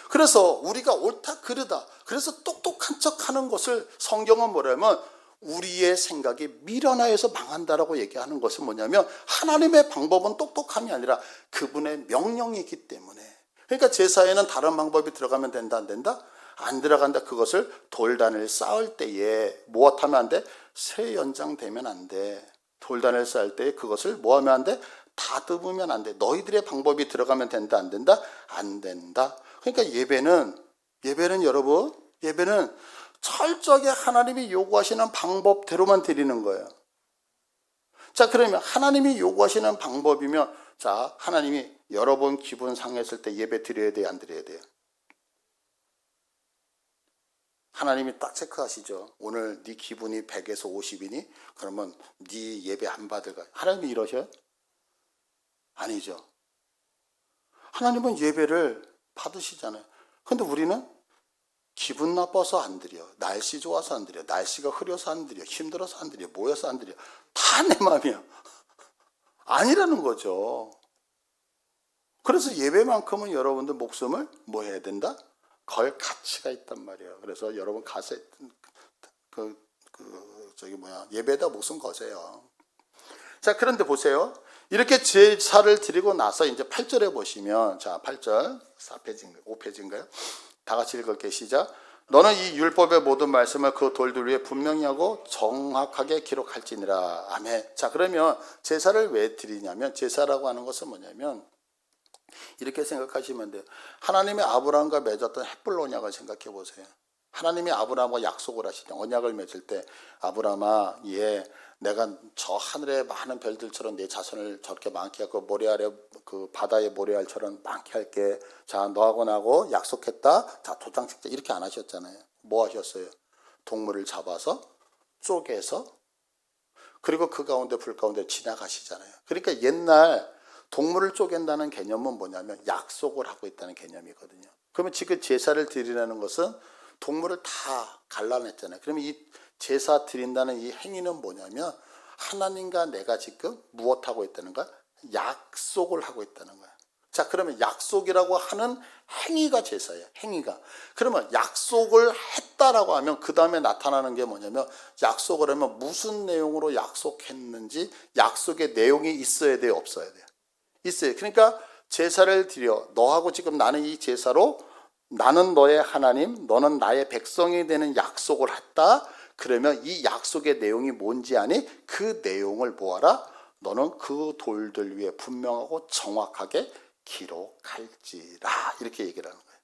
그래서 우리가 옳다 그르다, 그래서 똑똑한 척하는 것을 성경은 뭐냐면 우리의 생각이 미련하여서 망한다라고 얘기하는 것은 뭐냐면 하나님의 방법은 똑똑함이 아니라 그분의 명령이기 때문에. 그러니까 제사에는 다른 방법이 들어가면 된다 안 된다? 안 들어간다. 그것을 돌단을 쌓을 때에 무엇하면 안 돼? 새 연장되면 안 돼. 돌단을 쌓을 때에 그것을 뭐하면 안 돼? 다듬으면 안 돼. 너희들의 방법이 들어가면 된다 안 된다? 안 된다. 그러니까 예배는 여러분, 예배는 철저하게 하나님이 요구하시는 방법대로만 드리는 거예요. 자, 그러면 하나님이 요구하시는 방법이면, 자, 하나님이 여러분 기분 상했을 때 예배 드려야 돼요, 안 드려야 돼요? 하나님이 딱 체크하시죠. 오늘 네 기분이 100에서 50이니? 그러면 네 예배 안 받을까? 하나님이 이러셔요? 아니죠. 하나님은 예배를 받으시잖아요. 근데 우리는 기분 나빠서 안 드려. 날씨 좋아서 안 드려. 날씨가 흐려서 안 드려. 힘들어서 안 드려. 모여서 안 드려. 다 내 마음이야. 아니라는 거죠. 그래서 예배만큼은 여러분들 목숨을 뭐 해야 된다? 걸 가치가 있단 말이에요. 그래서 여러분 가세 예배에다 목숨 거세요. 자, 그런데 보세요. 이렇게 제사를 드리고 나서 이제 8절에 보시면, 자, 8절 4페이지인가요? 5페이지인가요? 다 같이 읽을게요. 시작. 너는 이 율법의 모든 말씀을 그 돌들 위에 분명히 하고 정확하게 기록할지니라. 아멘. 자, 그러면 제사를 왜 드리냐면, 제사라고 하는 것은 뭐냐면 이렇게 생각하시면 돼요. 하나님이 아브라함과 맺었던 헷불 언약을 생각해 보세요. 하나님이 아브라함과 약속을 하시죠. 언약을 맺을 때 아브라함아, 내가 저 하늘의 많은 별들처럼 내 자손을 저렇게 많게 하고 모래 아래 그 바다의 모래알처럼 많게 할게. 자, 너하고 나하고 약속했다. 자, 도장 찍자. 이렇게 안 하셨잖아요. 뭐 하셨어요? 동물을 잡아서 쪼개서 그리고 그 가운데 불 가운데 지나가시잖아요. 그러니까 옛날 동물을 쪼갠다는 개념은 뭐냐면 약속을 하고 있다는 개념이거든요. 그러면 지금 제사를 드리라는 것은 동물을 다 갈라냈잖아요. 그러면 이 제사 드린다는 이 행위는 뭐냐면 하나님과 내가 지금 무엇하고 있다는 거야? 약속을 하고 있다는 거야. 자, 그러면 약속이라고 하는 행위가 제사예요. 행위가. 그러면 약속을 했다라고 하면 그 다음에 나타나는 게 뭐냐면 약속을 하면 무슨 내용으로 약속했는지 약속의 내용이 있어야 돼요, 없어야 돼요? 있어요. 그러니까 제사를 드려. 너하고 지금 나는 이 제사로 나는 너의 하나님, 너는 나의 백성이 되는 약속을 했다. 그러면 이 약속의 내용이 뭔지 아니? 그 내용을 뭐하라? 너는 그 돌들 위에 분명하고 정확하게 기록할지라. 이렇게 얘기를 하는 거예요.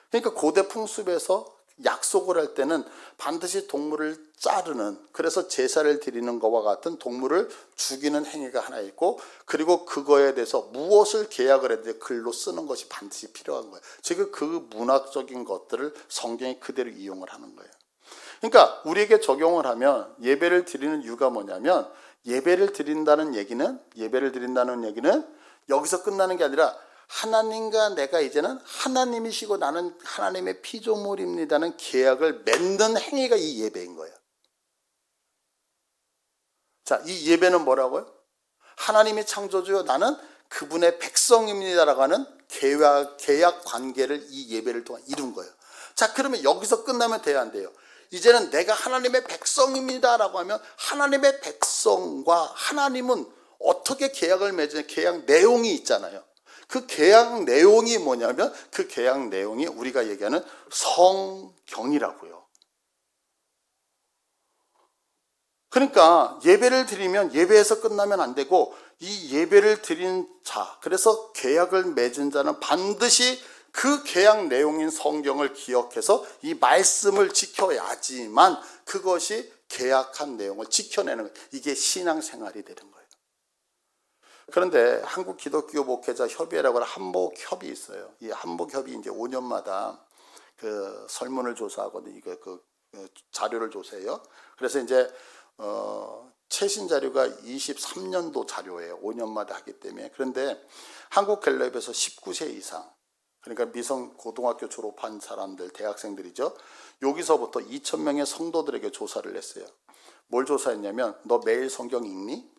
그러니까 고대 풍습에서 약속을 할 때는 반드시 동물을 자르는, 그래서 제사를 드리는 것과 같은 동물을 죽이는 행위가 하나 있고, 그리고 그거에 대해서 무엇을 계약을 했는데 글로 쓰는 것이 반드시 필요한 거예요. 지금 그 문학적인 것들을 성경이 그대로 이용을 하는 거예요. 그러니까 우리에게 적용을 하면 예배를 드리는 이유가 뭐냐면, 예배를 드린다는 얘기는 여기서 끝나는 게 아니라 하나님과 내가 이제는 하나님이시고 나는 하나님의 피조물입니다는 계약을 맺는 행위가 이 예배인 거예요. 자, 이 예배는 뭐라고요? 하나님이 창조주요 나는 그분의 백성입니다라고 하는 계약 관계를 이 예배를 통해 이룬 거예요. 자, 그러면 여기서 끝나면 돼야 안 돼요? 이제는 내가 하나님의 백성입니다라고 하면 하나님의 백성과 하나님은 어떻게 계약을 맺는 계약 내용이 있잖아요. 그 계약 내용이 뭐냐면 그 계약 내용이 우리가 얘기하는 성경이라고요. 그러니까 예배를 드리면 예배에서 끝나면 안 되고 이 예배를 드린 자, 그래서 계약을 맺은 자는 반드시 그 계약 내용인 성경을 기억해서 이 말씀을 지켜야지만 그것이 계약한 내용을 지켜내는 거예요. 이게 신앙생활이 되는 거예요. 그런데 한국 기독교 목회자 협의회라고 하는 한목협이 있어요. 이 한목협이 이제 5년마다 그 설문을 조사하거든요. 이거 그 자료를 조사해요. 그래서 이제 최신 자료가 23년도 자료예요. 5년마다 하기 때문에. 그런데 한국갤럽에서 19세 이상, 그러니까 미성 고등학교 졸업한 사람들, 대학생들이죠. 여기서부터 2,000명의 성도들에게 조사를 했어요. 뭘 조사했냐면 너 매일 성경 읽니?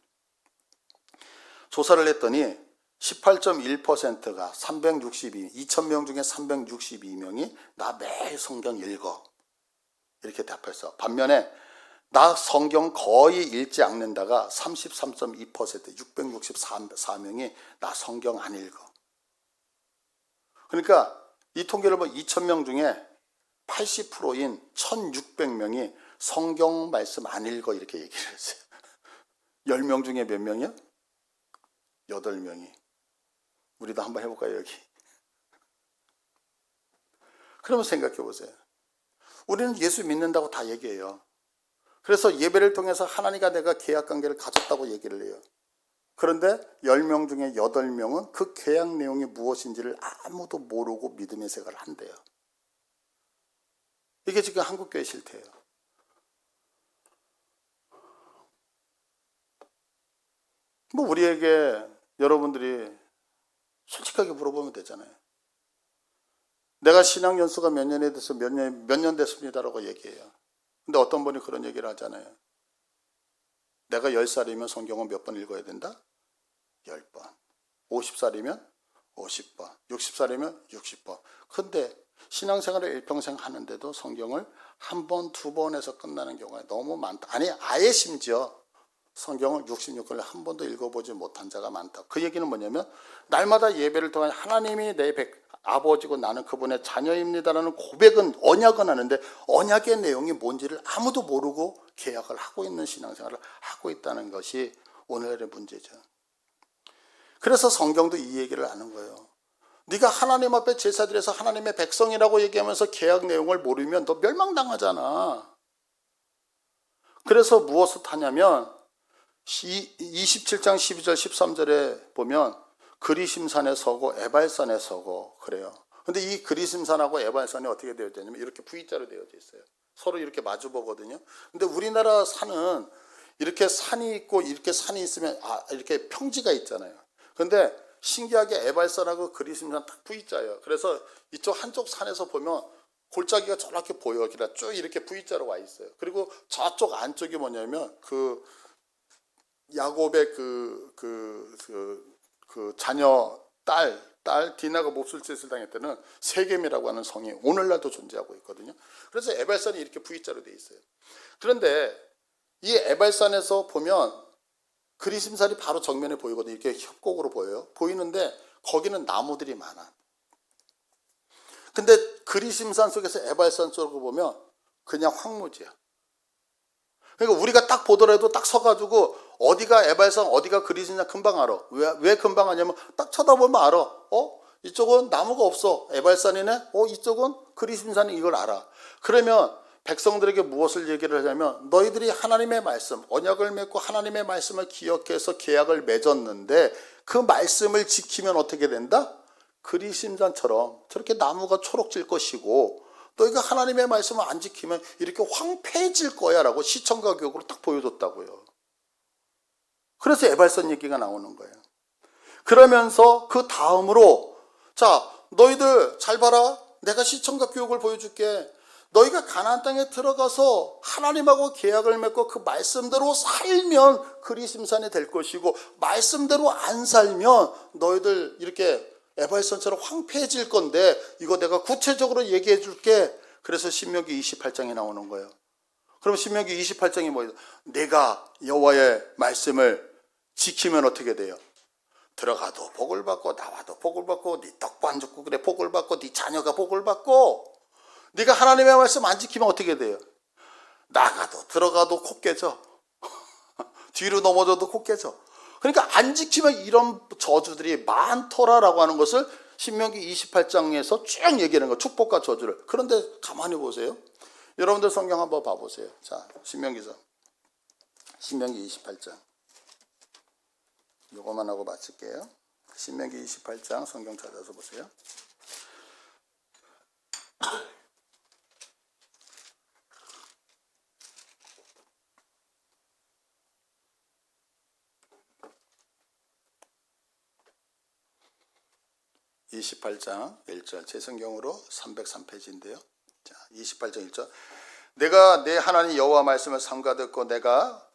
조사를 했더니 18.1%가 2,000명 중에 362명이 나 매일 성경 읽어. 이렇게 답했어. 반면에 나 성경 거의 읽지 않는다가 33.2%, 664명이 나 성경 안 읽어. 그러니까 이 통계를 보면 2,000명 중에 80%인 1,600명이 성경 말씀 안 읽어 이렇게 얘기를 했어요. 10명 중에 몇 명이요? 8명이. 우리도 한번 해볼까요, 여기? 그러면 생각해 보세요. 우리는 예수 믿는다고 다 얘기해요. 그래서 예배를 통해서 하나님과 내가 계약관계를 가졌다고 얘기를 해요. 그런데 10명 중에 8명은 그 계약 내용이 무엇인지를 아무도 모르고 믿음의 생활을 한대요. 이게 지금 한국교회 실태예요. 뭐 우리에게 여러분들이 솔직하게 물어보면 되잖아요. 내가 신앙 연수가 몇 년에 돼서 몇 년 됐습니다라고 얘기해요. 근데 어떤 분이 그런 얘기를 하잖아요. 내가 10살이면 성경은 몇 번 읽어야 된다? 10번. 50살이면 50번. 60살이면 60번. 근데 신앙생활을 일평생 하는데도 성경을 한 번, 두 번 해서 끝나는 경우가 너무 많다. 아니, 아예 심지어 성경을 66권을 한 번도 읽어보지 못한 자가 많다. 그 얘기는 뭐냐면 날마다 예배를 통해 하나님이 내 아버지고 나는 그분의 자녀입니다라는 고백은, 언약은 하는데 언약의 내용이 뭔지를 아무도 모르고 계약을 하고 있는 신앙생활을 하고 있다는 것이 오늘의 문제죠. 그래서 성경도 이 얘기를 하는 거예요. 네가 하나님 앞에 제사드려서 하나님의 백성이라고 얘기하면서 계약 내용을 모르면 너 멸망당하잖아. 그래서 무엇을 하냐면 27장 12절 13절에 보면 그리심산에 서고 에발산에 서고 그래요. 근데 이 그리심산하고 에발산이 어떻게 되어져 있냐면 이렇게 V자로 되어져 있어요. 서로 이렇게 마주 보거든요. 근데 우리나라 산은 이렇게 산이 있고 이렇게 산이 있으면 이렇게 평지가 있잖아요. 근데 신기하게 에발산하고 그리심산 딱 V자예요. 그래서 이쪽 한쪽 산에서 보면 골짜기가 저렇게 보여. 그러니까 쭉 이렇게 V자로 와 있어요. 그리고 저쪽 안쪽이 뭐냐면 야곱의 그 자녀 딸 디나가 몹쓸짓을 당할 때는 세겜이라고 하는 성이 오늘날도 존재하고 있거든요. 그래서 에발산이 이렇게 V자로 돼 있어요. 그런데 이 에발산에서 보면 그리심산이 바로 정면에 보이거든요. 이렇게 협곡으로 보여요. 보이는데 거기는 나무들이 많아. 근데 그리심산 속에서 에발산 쪽으로 보면 그냥 황무지야. 그러니까 우리가 딱 보더라도 딱 서가지고 어디가 에발산 어디가 그리심산 금방 알아. 왜 금방 아냐면 딱 쳐다보면 알아. 이쪽은 나무가 없어. 에발산이네. 이쪽은 그리심산이 이걸 알아. 그러면 백성들에게 무엇을 얘기를 하냐면 너희들이 하나님의 말씀, 언약을 맺고 하나님의 말씀을 기억해서 계약을 맺었는데 그 말씀을 지키면 어떻게 된다? 그리심산처럼 저렇게 나무가 초록질 것이고 너희가 하나님의 말씀을 안 지키면 이렇게 황폐해질 거야 라고 시청과 교육으로 딱 보여줬다고요. 그래서 에발산 얘기가 나오는 거예요. 그러면서 그 다음으로 자 너희들 잘 봐라. 내가 시청과 교육을 보여줄게. 너희가 가나안 땅에 들어가서 하나님하고 계약을 맺고 그 말씀대로 살면 그리심산이 될 것이고 말씀대로 안 살면 너희들 이렇게 에발산처럼 황폐해질 건데 이거 내가 구체적으로 얘기해 줄게. 그래서 신명기 28장에 나오는 거예요. 그럼 신명기 28장이 뭐예요? 내가 여호와의 말씀을 지키면 어떻게 돼요? 들어가도 복을 받고 나와도 복을 받고 네 떡도 안 죽고 그래 복을 받고 네 자녀가 복을 받고 네가 하나님의 말씀 안 지키면 어떻게 돼요? 나가도 들어가도 코 깨져. 뒤로 넘어져도 코 깨져. 그러니까 안 지키면 이런 저주들이 많더라라고 하는 것을 신명기 28장에서 쭉 얘기하는 거예요. 축복과 저주를. 그런데 가만히 보세요. 여러분들 성경 한번 봐보세요. 자, 신명기 28장. 요거만 하고 마칠게요. 신명기 28장 성경 찾아서 보세요. (28장 1절) 제 성경으로 303페이지인데요. 자, 28장 1절. 내가 내 하나님 여호와 말씀을 삼가 듣고 내가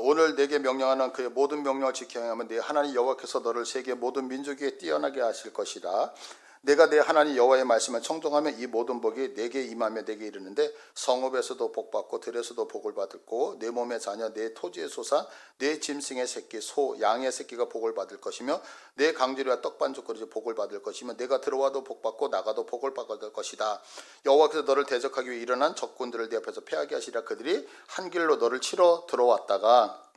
오늘 내게 명령하는 그의 모든 명령을 지켜 행하면 내 하나님 여호와께서 너를 세계 모든 민족에 뛰어나게 하실 것이라. 내가 내 하나님 여호와의 말씀을 청종하면 이 모든 복이 내게 임하며 내게 이르는데 성읍에서도 복받고 들에서도 복을 받고 내 몸의 자녀 내 토지의 소산 내 짐승의 새끼 소 양의 새끼가 복을 받을 것이며 내 강주리와 떡반죽 그릇이 복을 받을 것이며 내가 들어와도 복받고 나가도 복을 받을 것이다. 여호와께서 너를 대적하기 위해 일어난 적군들을 네 앞에서 패하게 하시라. 그들이 한 길로 너를 치러 들어왔다가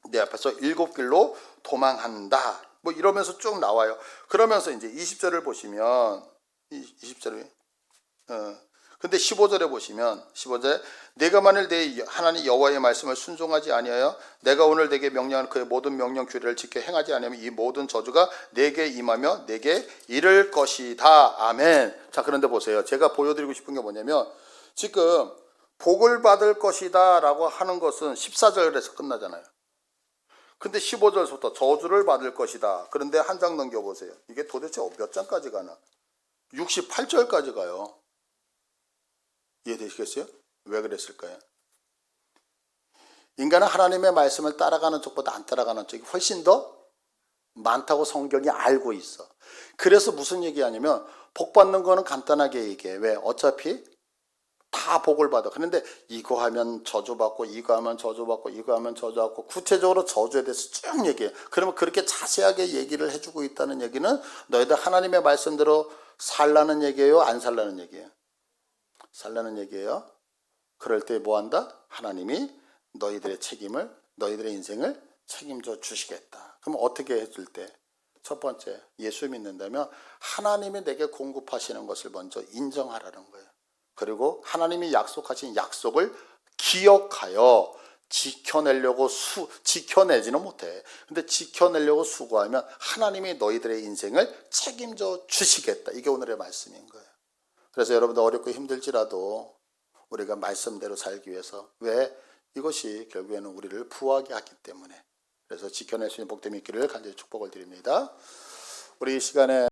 내 앞에서 7길로 도망한다. 뭐 이러면서 쭉 나와요. 그러면서 이제 20절을 보시면 20절에 근데 15절에 보시면 15절에 내가 만일 내 하나님 여호와의 말씀을 순종하지 아니하여 내가 오늘 내게 명령한 그의 모든 명령 규례를 지켜 행하지 아니하면 이 모든 저주가 내게 임하며 내게 이를 것이다. 아멘. 자, 그런데 보세요. 제가 보여드리고 싶은 게 뭐냐면 지금 복을 받을 것이다 라고 하는 것은 14절에서 끝나잖아요. 근데 15절부터 저주를 받을 것이다. 그런데 한 장 넘겨보세요. 이게 도대체 몇 장까지 가나? 68절까지 가요. 이해되시겠어요? 왜 그랬을까요? 인간은 하나님의 말씀을 따라가는 쪽보다 안 따라가는 쪽이 훨씬 더 많다고 성경이 알고 있어. 그래서 무슨 얘기하냐면 복 받는 거는 간단하게 얘기해. 왜? 어차피 다 복을 받아. 그런데 이거 하면 저주받고 이거 하면 저주받고 이거 하면 저주받고 구체적으로 저주에 대해서 쭉 얘기해. 그러면 그렇게 자세하게 얘기를 해주고 있다는 얘기는 너희들 하나님의 말씀대로 살라는 얘기예요? 안 살라는 얘기예요? 살라는 얘기예요. 그럴 때 뭐 한다? 하나님이 너희들의 책임을 너희들의 인생을 책임져 주시겠다. 그럼 어떻게 해줄 때? 첫 번째, 예수 믿는다면 하나님이 내게 공급하시는 것을 먼저 인정하라는 거예요. 그리고 하나님이 약속하신 약속을 기억하여 지켜내지는 못해. 근데 지켜내려고 수고하면 하나님이 너희들의 인생을 책임져 주시겠다. 이게 오늘의 말씀인 거예요. 그래서 여러분들 어렵고 힘들지라도 우리가 말씀대로 살기 위해서 왜? 이것이 결국에는 우리를 부하게 하기 때문에. 그래서 지켜낼 수 있는 복됨이 있기를 간절히 축복을 드립니다. 우리 이 시간에